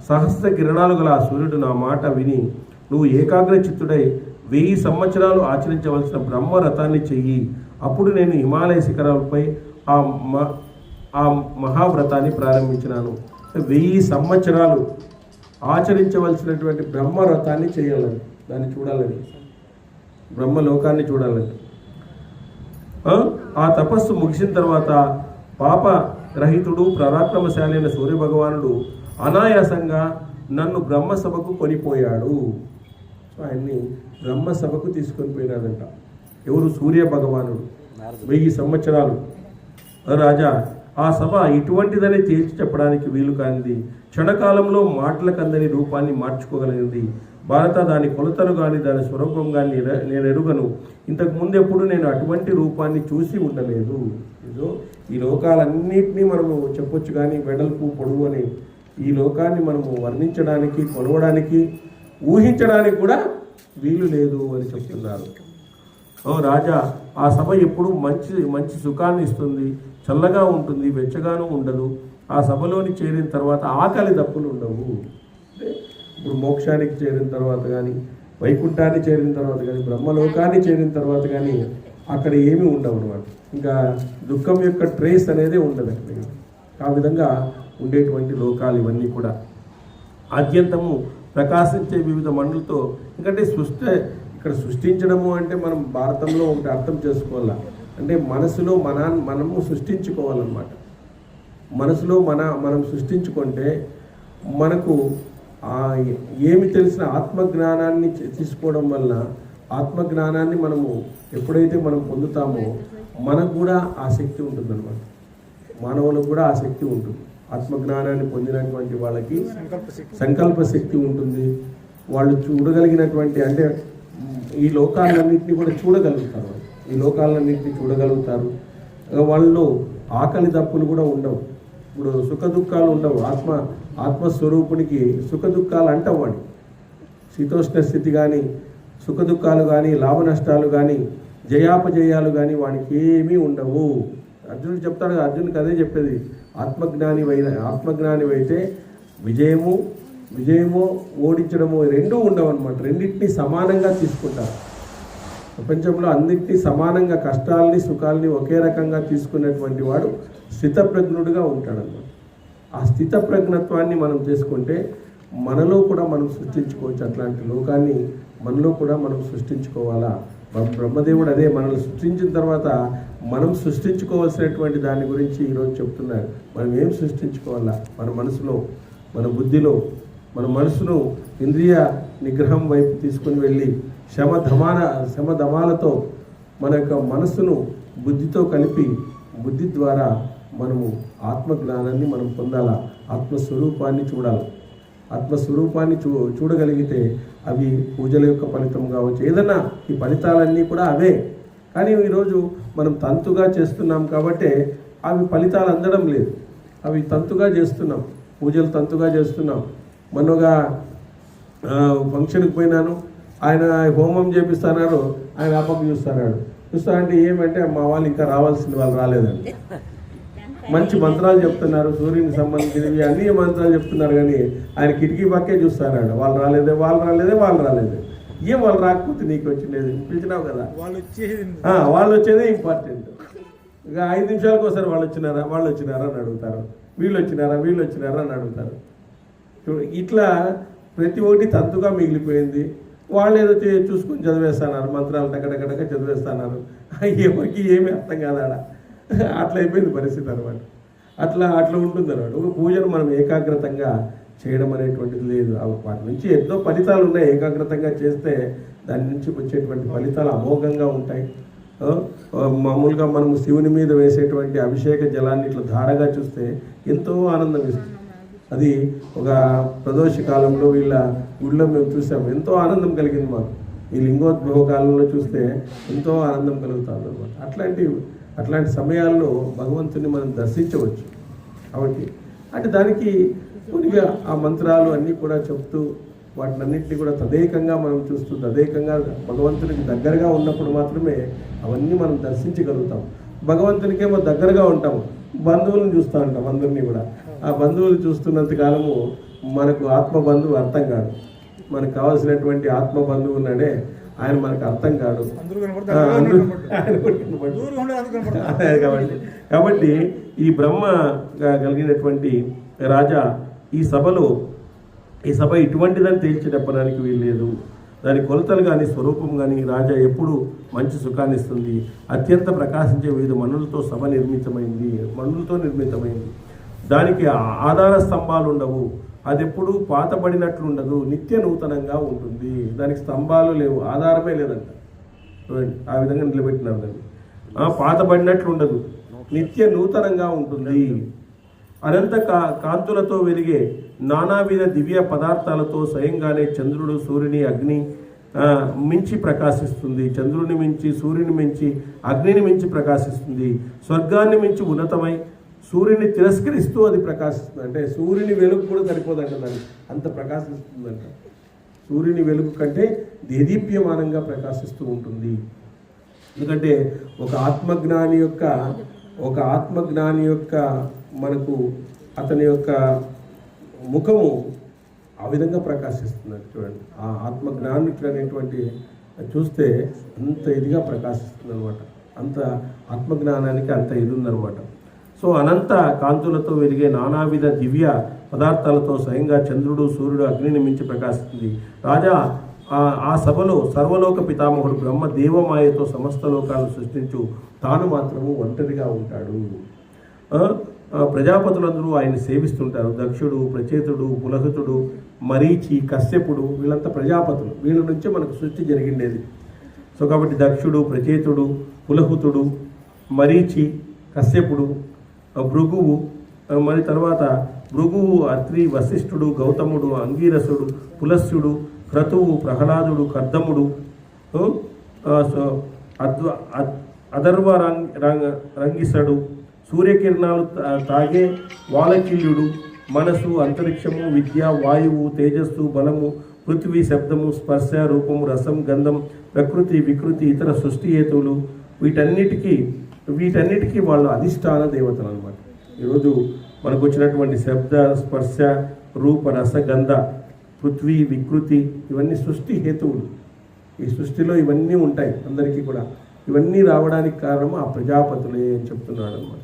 సహస్ర కిరణాలు గల సూర్యుడు నా మాట విని నువ్వు ఏకాగ్ర చిత్తుడై 1000 సంవత్సరాలు ఆచరించవలసిన బ్రహ్మరథాన్ని చెయ్యి. అప్పుడు నేను హిమాలయ శిఖరాలపై ఆ మహావ్రతాన్ని ప్రారంభించినాను. 1000 సంవత్సరాలు ఆచరించవలసినటువంటి బ్రహ్మరథాన్ని చేయాలని, దాన్ని చూడాలని, బ్రహ్మలోకాన్ని చూడాలని. ఆ తపస్సు ముగిసిన తర్వాత పాపరహితుడు పరాక్రమశాలి అయిన సూర్యభగవానుడు అనాయాసంగా నన్ను బ్రహ్మసభకు కొనిపోయాడు. ఆయన్ని బ్రహ్మసభకు తీసుకొని పోయినాడంట. ఎవరు? సూర్యభగవానుడు. 1000 సంవత్సరాలు. రాజా, ఆ సభ ఇటువంటిదని తేల్చి చెప్పడానికి వీలు కానిది, క్షణకాలంలో మాటలకందని రూపాన్ని మార్చుకోగలిగింది. భారత, దాని కొలతలు కానీ దాని స్వరూపం కానీ నేను ఎరుగను. ఇంతకు ముందు ఎప్పుడు నేను అటువంటి రూపాన్ని చూసి ఉండలేదు. ఏదో ఈ లోకాలన్నింటినీ మనము చెప్పొచ్చు, కానీ వెడల్పు పొడవు అని ఈ లోకాన్ని మనము వర్ణించడానికి, కొలవడానికి, ఊహించడానికి కూడా వీలు లేదు అని చెప్తున్నారు. రాజా, ఆ సభ ఎప్పుడు మంచి సుఖాన్ని ఇస్తుంది, చల్లగా ఉంటుంది, వెచ్చగాను ఉండదు. ఆ సభలోని చేరిన తర్వాత ఆకలి దప్పులు ఉండవు. అంటే ఇప్పుడు మోక్షానికి చేరిన తర్వాత కానీ, వైకుంఠాన్ని చేరిన తర్వాత కానీ, బ్రహ్మలోకాన్ని చేరిన తర్వాత కానీ అక్కడ ఏమీ ఉండవు అన్నమాట. ఇంకా దుఃఖం యొక్క ట్రేస్ అనేది ఉండదు అక్కడ. ఆ విధంగా ఉండేటువంటి లోకాలు ఇవన్నీ కూడా ఆద్యంతము ప్రకాశించే వివిధ మండలతో. ఎందుకంటే ఇక్కడ సృష్టించడము అంటే మనం భారతంలో ఒకటి అర్థం చేసుకోవాలా. అంటే మనసులో మనము సృష్టించుకోవాలన్నమాట. మనసులో మనం సృష్టించుకుంటే మనకు ఏమి తెలిసిన ఆత్మజ్ఞానాన్ని తీసుకోవడం వల్ల, ఆత్మజ్ఞానాన్ని మనము ఎప్పుడైతే మనం పొందుతామో మనకు కూడా ఆ శక్తి ఉంటుందన్నమాట. మానవులకు కూడా ఆ శక్తి ఉంటుంది. ఆత్మజ్ఞానాన్ని పొందినటువంటి వాళ్ళకి సంకల్ప శక్తి ఉంటుంది. వాళ్ళు చూడగలిగినటువంటి, అంటే ఈ లోకాలన్నింటినీ కూడా చూడగలుగుతారు. ఈ లోకాలన్నింటినీ చూడగలుగుతారు. వాళ్ళు ఆకలి దప్పులు కూడా ఉండవు. ఇప్పుడు సుఖ దుఃఖాలు ఉండవు. ఆత్మస్వరూపునికి సుఖ దుఃఖాలు అంటవాడు. శీతోష్ణ స్థితి కానీ, సుఖ దుఃఖాలు కానీ, లాభ నష్టాలు కానీ, జయాపజయాలు కానీ వానికి ఏమీ ఉండవు. అర్జునుడు చెప్తాడు, అర్జునుడికి అదే చెప్పేది, ఆత్మజ్ఞానివైతే విజయము ఓడించడము రెండూ ఉండవు అన్నమాట. రెండింటినీ సమానంగా తీసుకుంటారు. ప్రపంచంలో అన్నింటినీ సమానంగా, కష్టాలని సుఖాలని ఒకే రకంగా తీసుకున్నటువంటి వాడు స్థితప్రజ్ఞుడుగా ఉంటాడన్నమాట. ఆ స్థితప్రజ్ఞత్వాన్ని మనం చేసుకుంటే మనలో కూడా మనం సృష్టించుకోవచ్చు. అట్లాంటి లోకాన్ని మనలో కూడా మనం సృష్టించుకోవాలా. బ్రహ్మదేవుడు అదే మనల్ని సృష్టించిన తర్వాత మనం సృష్టించుకోవాల్సినటువంటి దాని గురించి ఈరోజు చెప్తున్నారు. మనం ఏం సృష్టించుకోవాలా? మన మనసులో, మన బుద్ధిలో, మన మనసును ఇంద్రియ నిగ్రహం వైపు తీసుకుని వెళ్ళి శమధమాలతో మన యొక్క మనసును బుద్ధితో కలిపి, బుద్ధి ద్వారా మనము ఆత్మజ్ఞానాన్ని మనం పొందాలా. ఆత్మస్వరూపాన్ని చూడాలి. ఆత్మస్వరూపాన్ని చూడగలిగితే అవి పూజల యొక్క ఫలితం కావచ్చు, ఏదన్నా ఈ ఫలితాలన్నీ కూడా అవే. కానీ ఈరోజు మనం తంతుగా చేస్తున్నాం కాబట్టి అవి ఫలితాలు అందడం లేదు. అవి తంతుగా చేస్తున్నాం. పూజలు తంతుగా చేస్తున్నాం. మొన్నగా ఫంక్షన్కి పోయినాను, ఆయన హోమం చేపిస్తున్నారు, ఆయన ఆ పక్క చూస్తా అంటే ఏమంటే మా వాళ్ళు ఇంకా రావాల్సింది, వాళ్ళు రాలేదండి. మంచి మంత్రాలు చెప్తున్నారు, సూర్యునికి సంబంధించినవి అన్ని మంత్రాలు చెప్తున్నారు, కానీ ఆయన కిటికీ పక్కే చూస్తారాడు, వాళ్ళు రాలేదే ఏం వాళ్ళు రాకపోతే నీకు వచ్చినది పిలిచినావు కదా, వాళ్ళు వచ్చేదే ఇంపార్టెంట్. ఇక 5 నిమిషాలకు ఒకసారి వాళ్ళు వచ్చినారా అని అడుగుతారు, వీళ్ళు వచ్చినారా అని అడుగుతారు. ఇట్లా ప్రతి ఒక్కటి తంతుగా మిగిలిపోయింది. వాళ్ళు ఏదో చూసుకొని చదివేస్తున్నారు, మంత్రాలు టకటకటక చదివేస్తున్నారు, ఎవరికి ఏమీ అర్థం కాదాడ. అట్లా అయిపోయింది పరిస్థితి అనమాట. అట్లా ఉంటుంది అనమాట. ఒక పూజను మనం ఏకాగ్రతంగా చేయడం అనేటువంటిది లేదు. వాటి నుంచి ఎన్నో ఫలితాలు ఉన్నాయి. ఏకాగ్రతంగా చేస్తే దాని నుంచి వచ్చేటువంటి ఫలితాలు అమోఘంగా ఉంటాయి. మామూలుగా మనము శివుని మీద వేసేటువంటి అభిషేక జలాన్ని ఇట్లా ధారగా చూస్తే ఎంతో ఆనందం ఇస్తుంది. అది ఒక ప్రదోష కాలంలో వీళ్ళ గుడిలో మేము చూసాము, ఎంతో ఆనందం కలిగింది మాకు. ఈ లింగోద్భవ కాలంలో చూస్తే ఎంతో ఆనందం కలుగుతుంది అనమాట. అట్లాంటి సమయాల్లో భగవంతుని మనం దర్శించవచ్చు. కాబట్టి అంటే దానికి కొద్దిగా ఆ మంత్రాలు అన్నీ కూడా చెప్తూ వాటినన్నింటినీ కూడా తదేకంగా మనం చూస్తూ తదేకంగా భగవంతునికి దగ్గరగా ఉన్నప్పుడు మాత్రమే అవన్నీ మనం దర్శించగలుగుతాం. భగవంతునికేమో దగ్గరగా ఉంటాము, బంధువులను చూస్తూ ఉంటాం అందరినీ కూడా. ఆ బంధువులు చూస్తున్నంత కాలము మనకు ఆత్మబంధువు అర్థం కాదు. మనకు కావాల్సినటువంటి ఆత్మబంధువు ఉన్నాడే ఆయన మనకు అర్థం కాడు. కాబట్టి ఈ బ్రహ్మ కలిగినటువంటి రాజా ఈ సభ ఇటువంటిదని తేల్చి చెప్పడానికి వీల్లేదు. దాని కొలతలు కానీ స్వరూపం కానీ రాజా ఎప్పుడు మంచి సుఖాన్ని ఇస్తుంది. అత్యంత ప్రకాశించే 5 మణులతో సభ నిర్మితమైంది. దానికి ఆధార స్తంభాలు ఉండవు, అది ఎప్పుడు పాతబడినట్లు ఉండదు, నిత్య నూతనంగా ఉంటుంది. దానికి స్తంభాలు లేవు, ఆధారమే లేదంట. చూడండి ఆ విధంగా నిలబెట్టినారు దాన్ని. పాతబడినట్లు ఉండదు, నిత్య నూతనంగా ఉంటుంది. అనంత కాంతులతో వెలిగే నానావిధ దివ్య పదార్థాలతో స్వయంగానే చంద్రుడు సూర్యుని అగ్ని మించి ప్రకాశిస్తుంది. చంద్రుని మించి, సూర్యుని మించి, అగ్నిని మించి ప్రకాశిస్తుంది. స్వర్గాన్ని మించి ఉన్నతమై సూర్యుని తిరస్కరిస్తూ అది ప్రకాశిస్తుంది. అంటే సూర్యుని వెలుగు కూడా సరిపోదంట, దాన్ని అంత ప్రకాశిస్తుందంట. సూర్యుని వెలుగు కంటే దేదీప్యమానంగా ప్రకాశిస్తూ ఉంటుంది. ఎందుకంటే ఒక ఆత్మజ్ఞాని యొక్క మనకు అతని యొక్క ముఖము ఆ విధంగా ప్రకాశిస్తుందండి. చూడండి ఆ ఆత్మజ్ఞానికులు అనేటువంటి చూస్తే అంత ఇదిగా ప్రకాశిస్తుంది అనమాట. అంత ఆత్మజ్ఞానానికి అంత ఇది ఉందన్నమాట. సో అనంత కాంతులతో వెలిగే నానావిధ దివ్య పదార్థాలతో స్వయంగా చంద్రుడు సూర్యుడు అగ్నిని మించి ప్రకాశిస్తుంది. రాజా ఆ సభలో సర్వలోక పితామహుడు బ్రహ్మ దేవమాయతో సమస్త లోకాలను సృష్టించు తాను మాత్రము ఒంటరిగా ఉంటాడు. ప్రజాపతులందరూ ఆయన సేవిస్తుంటారు. దక్షుడు, ప్రచేతుడు, పులహతుడు, మరీచి, కశ్యపుడు వీళ్ళంతా ప్రజాపతులు. వీళ్ళ నుంచే మనకు సృష్టి జరిగిండేది. సో కాబట్టి దక్షుడు, ప్రచేతుడు, పులహుతుడు, మరీచి, కశ్యపుడు, భృగువు, మరి తర్వాత భృగువు, అత్రి, వశిష్ఠుడు, గౌతముడు, అంగీరసుడు, పులస్యుడు, క్రతువు, ప్రహ్లాదుడు, కర్దముడు, అధర్వ రంగిసడు, సూర్యకిరణాలు తాగే వాలకిల్యుడు, మనసు, అంతరిక్షము, విద్య, వాయువు, తేజస్సు, బలము, పృథ్వీ, శబ్దము, స్పర్శ, రూపము, రసం, గంధం, ప్రకృతి, వికృతి, ఇతర సృష్టి హేతువులు వీటన్నిటికీ వాళ్ళు అధిష్టాన దేవతలు అనమాట. ఈరోజు మనకు వచ్చినటువంటి శబ్ద, స్పర్శ, రూప, రస, గంధ, పృథ్వీ, వికృతి ఇవన్నీ సృష్టి హేతువులు. ఈ సృష్టిలో ఇవన్నీ ఉంటాయి అందరికీ కూడా. ఇవన్నీ రావడానికి కారణం ఆ ప్రజాపతులే అని చెప్తున్నాడు అనమాట.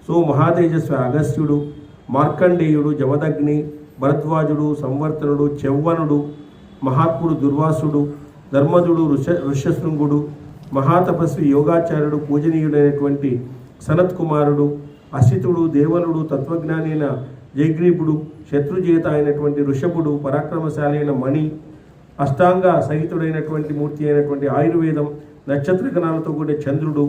సో మహాతేజస్వి అగస్త్యుడు, మార్కండేయుడు, జమదగ్ని, భరద్వాజుడు, సంవర్తనుడు, చెవ్వనుడు, మహాత్ముడు దుర్వాసుడు, ధర్మజుడు, ఋష్యశృంగుడు, మహాతపస్వి యోగాచార్యుడు, పూజనీయుడైనటువంటి సనత్ కుమారుడు, అసితుడు, దేవలుడు, తత్వజ్ఞాని అయిన జయగ్రీపుడు, శత్రుజేత అయినటువంటి ఋషభుడు, పరాక్రమశాలి అయిన మణి, అష్టాంగ సహితుడైనటువంటి మూర్తి అయినటువంటి ఆయుర్వేదం, నక్షత్రగణాలతో కూడిన చంద్రుడు,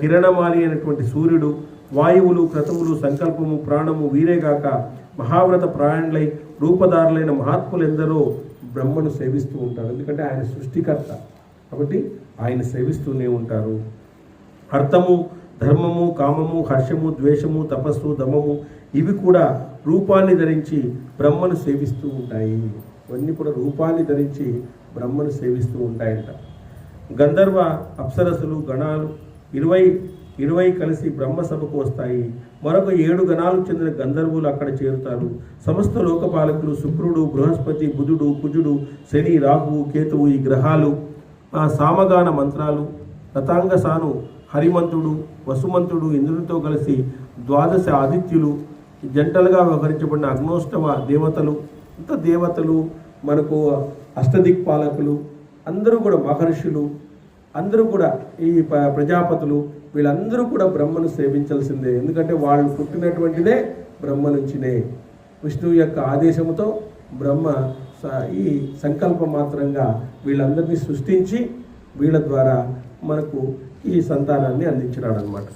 కిరణమాలి అయినటువంటి సూర్యుడు, వాయువులు, క్రతువులు, సంకల్పము, ప్రాణము, వీరేగాక మహావ్రత ప్రాణులై రూపదారులైన మహాత్ములు ఎందరో బ్రహ్మను సేవిస్తూ ఉంటారు. ఎందుకంటే ఆయన సృష్టికర్త కాబట్టి ఆయన సేవిస్తూనే ఉంటారు. అర్థము, ధర్మము, కామము, హర్షము, ద్వేషము, తపస్సు, దమము ఇవి కూడా రూపాన్ని ధరించి బ్రహ్మను సేవిస్తూ ఉంటాయి. ఇవన్నీ కూడా రూపాన్ని ధరించి బ్రహ్మను సేవిస్తూ ఉంటాయంట. గంధర్వ అప్సరసులు గణాలు 20 కలిసి బ్రహ్మసభకు వస్తాయి. మరొక 7 గణాలకు చెందిన గంధర్వులు అక్కడ చేరుతారు. సమస్త లోకపాలకులు శుక్రుడు, బృహస్పతి, బుధుడు, కుజుడు, శని, రాహువు, కేతువు ఈ గ్రహాలు సామగాన మంత్రాలు, రతాంగసాను, హరిమంతుడు, వసుమంతుడు, ఇంద్రునితో కలిసి 12 ఆదిత్యులు, జంటలుగా వ్యవహరించబడిన అగ్నోష్టవ దేవతలు, ఇంత దేవతలు, మనకు అష్టదిక్పాలకులు అందరూ కూడా మహర్షులు అందరూ కూడా ఈ ప్రజాపతులు వీళ్ళందరూ కూడా బ్రహ్మను సేవించాల్సిందే. ఎందుకంటే వాళ్ళు పుట్టినటువంటిదే బ్రహ్మ నుంచినే. విష్ణువు యొక్క ఆదేశంతో బ్రహ్మ ఈ సంకల్ప మాత్రంగా వీళ్ళందరినీ సృష్టించి వీళ్ళ ద్వారా మనకు ఈ సంతానాన్ని అందించినాడు అనమాట.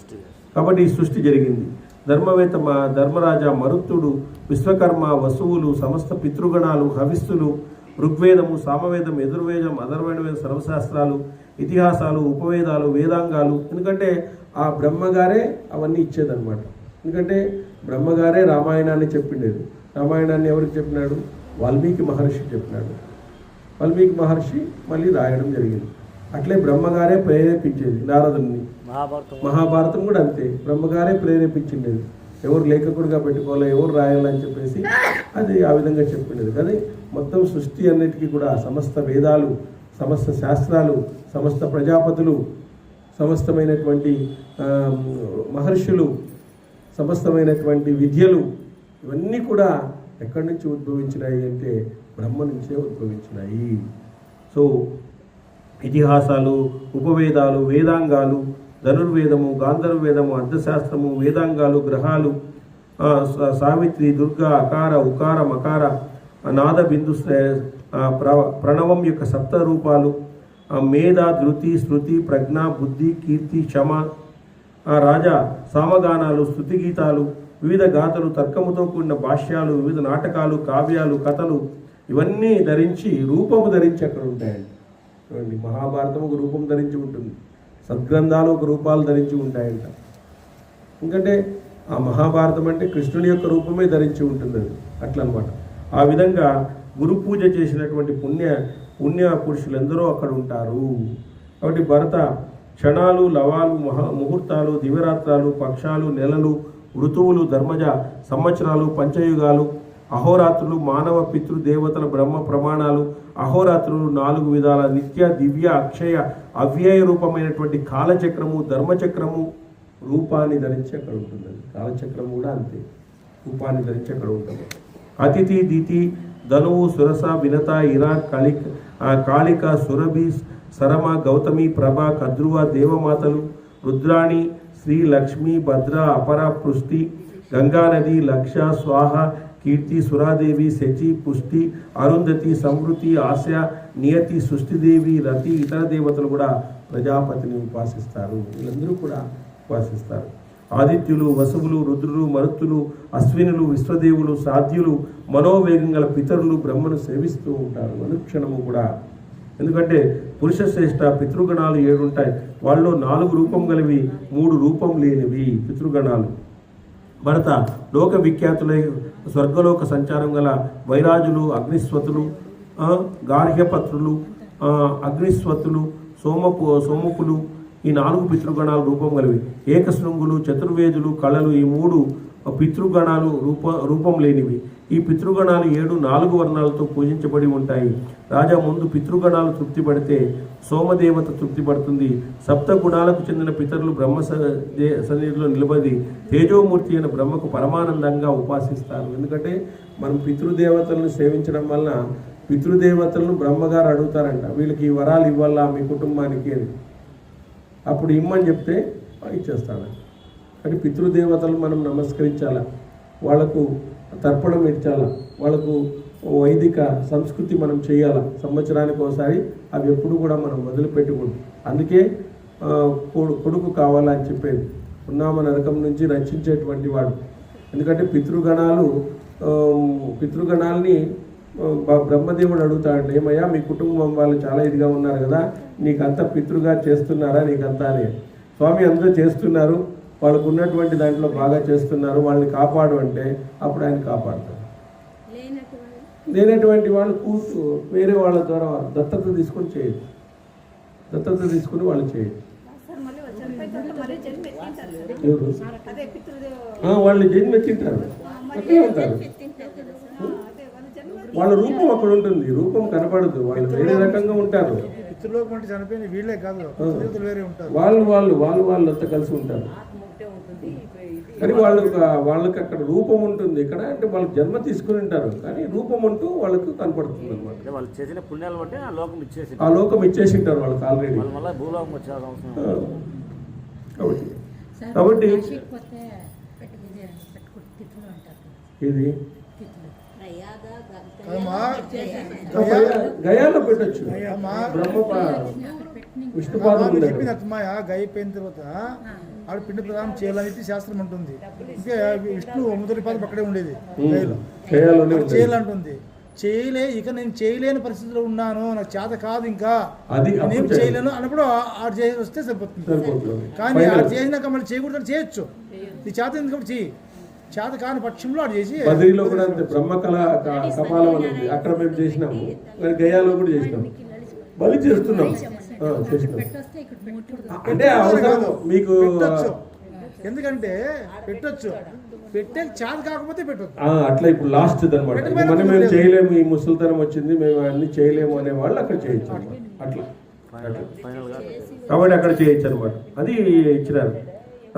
కాబట్టి ఈ సృష్టి జరిగింది. ధర్మవేత్త ధర్మరాజా మరుత్తుడు, విశ్వకర్మ, వసువులు, సమస్త పితృగణాలు, హవిస్సులు, ఋగ్వేదము, సామవేదం, యజుర్వేదం, అథర్వణ సర్వశాస్త్రాలు, ఇతిహాసాలు, ఉపవేదాలు, వేదాంగాలు. ఎందుకంటే ఆ బ్రహ్మగారే అవన్నీ ఇచ్చేదన్నమాట. ఎందుకంటే బ్రహ్మగారే రామాయణాన్ని చెప్పిండేది. రామాయణాన్ని ఎవరికి చెప్పినాడు? వాల్మీకి మహర్షి చెప్పినాడు. వాల్మీకి మహర్షి మళ్ళీ రాయడం జరిగింది. అట్లే బ్రహ్మగారే ప్రేరేపించేది నారదుని. మహాభారతం కూడా అంతే, బ్రహ్మగారే ప్రేరేపించిండేది. ఎవరు లేఖకుడిగా పెట్టుకోవాలి, ఎవరు రాయాలని చెప్పేసి అది ఆ విధంగా చెప్పిండేది. కానీ మొత్తం సృష్టి అన్నిటికీ కూడా సమస్త వేదాలు, సమస్త శాస్త్రాలు, సమస్త ప్రజాపతులు, సమస్తమైనటువంటి మహర్షులు, సమస్తమైనటువంటి విద్యలు ఇవన్నీ కూడా ఎక్కడి నుంచి ఉద్భవించినాయి అంటే బ్రహ్మ నుంచే ఉద్భవించినాయి. సో ఇతిహాసాలు, ఉపవేదాలు, వేదాంగాలు, ధనుర్వేదము, గాంధర్వేదము, అర్థశాస్త్రము, వేదాంగాలు, గ్రహాలు, సావిత్రి, దుర్గా, అకార, ఉకార, మకార, నాద, బిందు, ప్రణవం యొక్క 7 రూపాలు, మేధ, ధృతి, శృతి, ప్రజ్ఞ, బుద్ధి, కీర్తి, క్షమ, రాజా, సామగానాలు, స్తుతి గీతాలు, వివిధ గాథలు, తర్కముతో కూడిన భాష్యాలు, వివిధ నాటకాలు, కావ్యాలు, కథలు ఇవన్నీ ధరించి రూపము ధరించి అక్కడ ఉంటాయండి. చూడండి, మహాభారతం ఒక రూపం ధరించి ఉంటుంది, సద్గ్రంథాలు ఒక రూపాలు ధరించి ఉంటాయంట. ఎందుకంటే ఆ మహాభారతం అంటే కృష్ణుని యొక్క రూపమే ధరించి ఉంటుంది అది, అట్లా అనమాట. ఆ విధంగా గురు పూజ చేసినటువంటి పుణ్య పురుషులు ఎందరో అక్కడ ఉంటారు. కాబట్టి భరత క్షణాలు, లవాలు, ముహూర్తాలు, దివ్యరాత్రాలు, పక్షాలు, నెలలు, ఋతువులు, ధర్మజ సంవత్సరాలు, పంచయుగాలు, అహోరాత్రులు, మానవ, పితృ, దేవతల బ్రహ్మ ప్రమాణాలు, అహోరాత్రులు, 4 విధాల నిత్య, దివ్య, అక్షయ, అవ్యయ రూపమైనటువంటి కాలచక్రము, ధర్మచక్రము రూపాన్ని ధరించి అక్కడ ఉంటుంది. కాలచక్రం కూడా అంతే, రూపాన్ని ధరించి అక్కడ ఉంటుంది. అతిథి, దితి, ధనువు, సురస, వినత, ఇరా, కాళిక, సురభి, సరమ, గౌతమి, ప్రభ, కద్రువ, దేవమాతలు, రుద్రాణి, శ్రీ, లక్ష్మి, భద్ర, అపర, పృష్టి, గంగానది, లక్ష, స్వాహ, కీర్తి, సురాదేవి, శచి, పుష్టి, అరుంధతి, సమృతి, ఆశ, నియతి, సృష్టిదేవి, రతి, ఇతర దేవతలు కూడా ప్రజాపతిని ఉపాసిస్తారు. వీళ్ళందరూ కూడా ఉపాసిస్తారు. ఆదిత్యులు, వసువులు, రుద్రులు, మరుత్తులు, అశ్వినులు, విశ్వదేవులు, సాధ్యులు, మనోవేగం గల పితరులు బ్రహ్మను సేవిస్తూ ఉంటారు అనుక్షణము కూడా. ఎందుకంటే పురుష శ్రేష్ఠ పితృగణాలు 7 ఉంటాయి. వాళ్ళు 4 రూపం గలవి, 3 రూపం లేనివి పితృగణాలు. భరత లోక విఖ్యాతులై స్వర్గలోక సంచారం గల వైరాజులు, అగ్నిస్వతులు, గార్హ్యపత్రులు, అగ్నిస్వతులు, సోమకులు ఈ 4 పితృగణాలు రూపం గలవి. ఏకశృంగులు, చతుర్వేదులు, కళలు ఈ 3 పితృగణాలు రూపం లేనివి. ఈ పితృగణాలు 7 4 వర్ణాలతో పూజించబడి ఉంటాయి. రాజా ముందు పితృగణాలు తృప్తి పడితే సోమదేవత తృప్తి పడుతుంది. 7 గుణాలకు చెందిన పితరులు బ్రహ్మ సన్నిధిలో నిలబడి తేజోమూర్తి అయిన బ్రహ్మకు పరమానందంగా ఉపాసిస్తారు. ఎందుకంటే మనం పితృదేవతలను సేవించడం వల్ల పితృదేవతలను బ్రహ్మగారు అడుగుతారంట, వీళ్ళకి ఈ వరాలు ఇవ్వాలా మీ కుటుంబానికి అని. అప్పుడు ఇమ్మని చెప్తే ఇచ్చేస్తాడు. కానీ పితృదేవతలు మనం నమస్కరించాలా, వాళ్లకు తర్పణం ఇచ్చాలా, వాళ్ళకు వైదిక సంస్కృతి మనం చేయాలా. సంవత్సరానికి ఒకసారి అవి ఎప్పుడు కూడా మనం వదిలిపెట్టకూడదు. అందుకే కొడుకు కావాలని చెప్పేది, ఉన్నామ నరకం నుంచి రక్షించేటువంటి వాడు. ఎందుకంటే పితృగణాలని బ్రహ్మదేవుడు అడుగుతాడంటే, ఏమయ్యా మీ కుటుంబం వాళ్ళు చాలా ఇదిగా ఉన్నారు కదా, నీకంతా పితృగా చేస్తున్నారా నీకంతా అని. స్వామి అందరూ చేస్తున్నారు, వాళ్ళకు ఉన్నటువంటి దాంట్లో బాగా చేస్తున్నారు, వాళ్ళని కాపాడు అంటే అప్పుడు ఆయన కాపాడతారు. లేనటువంటి వాళ్ళు వేరే వాళ్ళ ద్వారా దత్తత తీసుకొని చేయొచ్చు, దత్తత తీసుకుని వాళ్ళు చేయొచ్చు. ఎవరు? వాళ్ళు జన్మెత్తింటారు, అక్కడే ఉంటారు. వాళ్ళ రూపం అక్కడ ఉంటుంది, రూపం కనపడదు, వాళ్ళు వేరే రకంగా ఉంటారు. పితృలోకం అంటే చనిపోయిన వీళ్ళే కాదు, వేరే ఉంటారు. వాళ్ళు అంతా కలిసి ఉంటారు. కానీ వాళ్ళకి అక్కడ రూపం ఉంటుంది. ఇక్కడ అంటే వాళ్ళకి జన్మ తీసుకుని ఉంటారు, కానీ రూపం అంటూ వాళ్ళకు కనపడుతుంది అనమాట. వాళ్ళు చేసిన పుణ్యాలు బట్టి ఆ లోకం ఇచ్చేసి ఉంటారు వాళ్ళకి ఆల్రెడీ. మళ్ళీ భూలోకం వచ్చే అవసరం. కాబట్టి ఇది గయాలో పెట్టచ్చు. విష్ణుపాదం చెప్పిన అత్మాయ గయ అయిపోయిన తర్వాత ఆడ పిండి ప్రదానం చేయాలని చెప్పి శాస్త్రం ఉంటుంది. ఇంకా విష్ణు మొదటి పాదం అక్కడే ఉండేది, చేయాలంటుంది. ఇక నేను చేయలేని పరిస్థితిలో ఉన్నాను, నాకు చేత కాదు, ఇంకా నేను చేయలేను అన్నప్పుడు ఆడు చేసి వస్తే సరిపోతుంది. కానీ ఆడు చేసినాక మళ్ళీ చేయకూడదు, చేయొచ్చు. నీ చేత ఎందుకు చెయ్యి, చేత కాని పక్షంలో ఆడు చేసి. బదిరీలో కూడా అంతే, బ్రహ్మకళ కపాలం అనేది అక్కడ మేము చేసినాము, గయాలో కూడా చేసినాము, బలి చేస్తున్నాం. అంటే అవసరం మీకు, ఎందుకంటే పెట్టొచ్చు, పెట్టే చేత కాకపోతే పెట్టొచ్చు. అట్లా ఇప్పుడు లాస్ట్ అనమాట. మనం మేము చేయలేము, ఈ ముసలితనం వచ్చింది, మేము అన్ని చేయలేము అనే వాళ్ళు అక్కడ చేయొచ్చు అనమాట. అట్లా కాబట్టి అక్కడ చేయొచ్చు అనమాట. అది ఇచ్చినారు.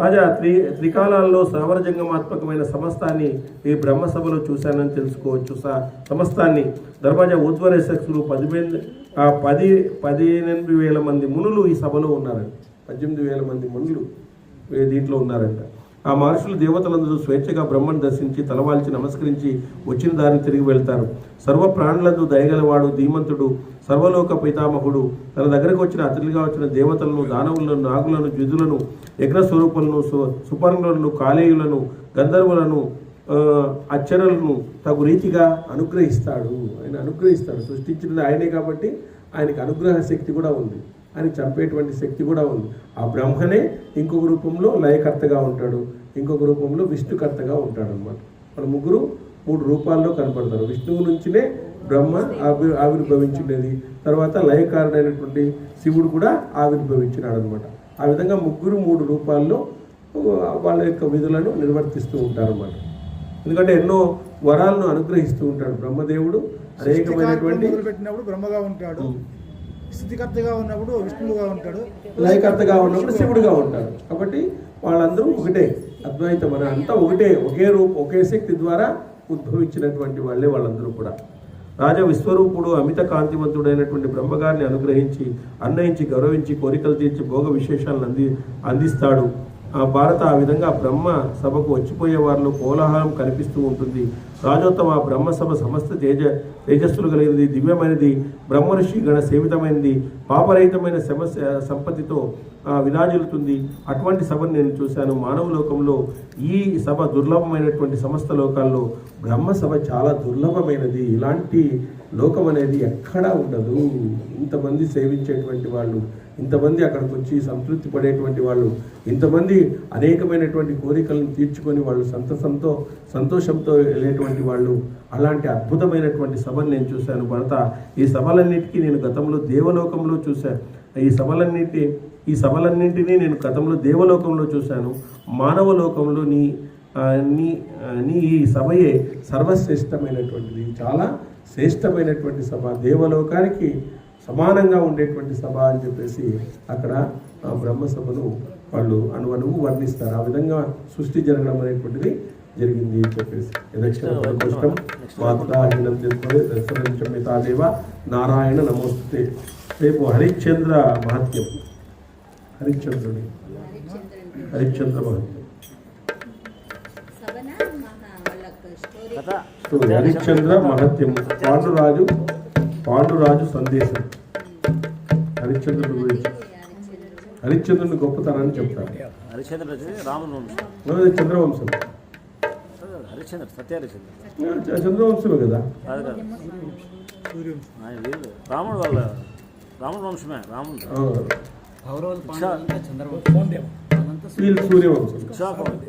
రాజా త్రికాలాల్లో స్థావర జంగమాత్మకమైన సమస్తాన్ని ఈ బ్రహ్మసభలో చూశానని తెలుసుకోవచ్చు. సమస్తాన్ని దర్వాజా ఉజ్వరేశక్తులు 18,000 మంది మునులు ఈ సభలో ఉన్నారండి. 18,000 మంది మునులు దీంట్లో ఉన్నారంట. ఆ మహర్షులు దేవతలందరూ స్వేచ్ఛగా బ్రహ్మను దర్శించి తలవాల్చి నమస్కరించి వచ్చిన దారిని తిరిగి వెళ్తారు. సర్వ ప్రాణులందు దయగలవాడు, ధీమంతుడు, సర్వలోక పితామహుడు, తన దగ్గరకు వచ్చిన అతిథులుగా వచ్చిన దేవతలను, దానవులను, నాగులను, జిజులను, యజ్ఞస్వరూపులను, సుపర్ణులను, కాలేయులను, గంధర్వులను, అచ్చరులను తగు రీతిగా అనుగ్రహిస్తాడు. ఆయన అనుగ్రహిస్తాడు. సృష్టించినది ఆయనే కాబట్టి ఆయనకి అనుగ్రహ శక్తి కూడా ఉంది, ఆయన చంపేటువంటి శక్తి కూడా ఉంది. ఆ బ్రహ్మనే ఇంకొక రూపంలో లయకర్తగా ఉంటాడు, ఇంకొక రూపంలో విష్ణుకర్తగా ఉంటాడు అనమాట. మన ముగ్గురు 3 రూపాల్లో కనపడతారు. విష్ణువు నుంచినే బ్రహ్మ ఆవిర్భవించినది, తర్వాత లయకారుడైనటువంటి శివుడు కూడా ఆవిర్భవించినాడు అనమాట. ఆ విధంగా ముగ్గురు 3 రూపాల్లో వాళ్ళ యొక్క విధులను నిర్వర్తిస్తూ ఉంటారు అన్నమాట. ఎందుకంటే ఎన్నో వరాలను అనుగ్రహిస్తూ ఉంటాడు బ్రహ్మదేవుడు. అనేకమైనటువంటి పెట్టినప్పుడు బ్రహ్మగా ఉంటాడు, స్థితికర్తగా ఉన్నప్పుడు విష్ణువుగా ఉంటాడు, లయకర్తగా ఉన్నప్పుడు శివుడుగా ఉంటాడు. కాబట్టి వాళ్ళందరూ ఒకటే, అద్వైతం మన అంతా ఒకటే, ఒకే ఒకే శక్తి ద్వారా ఉద్భవించినటువంటి వాళ్ళే వాళ్ళందరూ కూడా. రాజా విశ్వరూపుడు అమిత కాంతివంతుడైనటువంటి బ్రహ్మగారిని అనుగ్రహించి, అన్నయించి, గౌరవించి, కోరికలు తీర్చి భోగ విశేషాలను అందిస్తాడు. భారత ఆ విధంగా బ్రహ్మ సభకు వచ్చిపోయే వారిలో కోలాహలం కనిపిస్తూ ఉంటుంది. రాజోత్తమ బ్రహ్మసభ సమస్త తేజస్సులు కలిగినది, దివ్యమైనది, బ్రహ్మర్షి గణ సేవితమైనది, పాపరహితమైన సంపత్తితో విరాజిల్లుతుంది. అటువంటి సభను నేను చూశాను. మానవ లోకంలో ఈ సభ దుర్లభమైనటువంటి సమస్త లోకాల్లో బ్రహ్మసభ చాలా దుర్లభమైనది. ఇలాంటి లోకం అనేది ఎక్కడా ఉండదు. ఇంతమంది సేవించేటువంటి వాళ్ళు, ఇంతమంది అక్కడికి వచ్చి సంతృప్తి పడేటువంటి వాళ్ళు, ఇంతమంది అనేకమైనటువంటి కోరికలను తీర్చుకొని వాళ్ళు సంతోషంతో వెళ్ళేటువంటి వాళ్ళు, అలాంటి అద్భుతమైనటువంటి సభను నేను చూశాను. భరత, ఈ సభలన్నిటికీ నేను గతంలో దేవలోకంలో చూశాను. ఈ సభలన్నింటినీ నేను గతంలో దేవలోకంలో చూశాను. మానవ లోకంలో నీ ఈ సభయే సర్వశ్రేష్టమైనటువంటిది, చాలా శ్రేష్టమైనటువంటి సభ, దేవలోకానికి సమానంగా ఉండేటువంటి సభ అని చెప్పేసి అక్కడ బ్రహ్మసభను వాళ్ళు అనువనువు వర్ణిస్తారు. ఆ విధంగా సృష్టి జరగడం అనేటువంటిది జరిగింది అని చెప్పేసి యథక్షరం మాతాహీనం తెలుసుకొని దర్శనమితాదేవ నారాయణ నమోస్తే. రేపు హరిశ్చంద్ర మహత్యం, హరిశ్చంద్ర మహత్యం, హరిశ్చంద్ర మహత్యం, పాండురాజు సందేశం. హరిశ్చంద్రుడి గురించి, హరిశ్చంద్రుని గొప్పతనాన్ని చెప్తారు. చంద్రవంశం, చంద్రవంశమే కదా. రాముడు వాళ్ళ రాముడు వంశమే. రాముడు వీళ్ళు సూర్యవంశం. శాఖం ఉంది.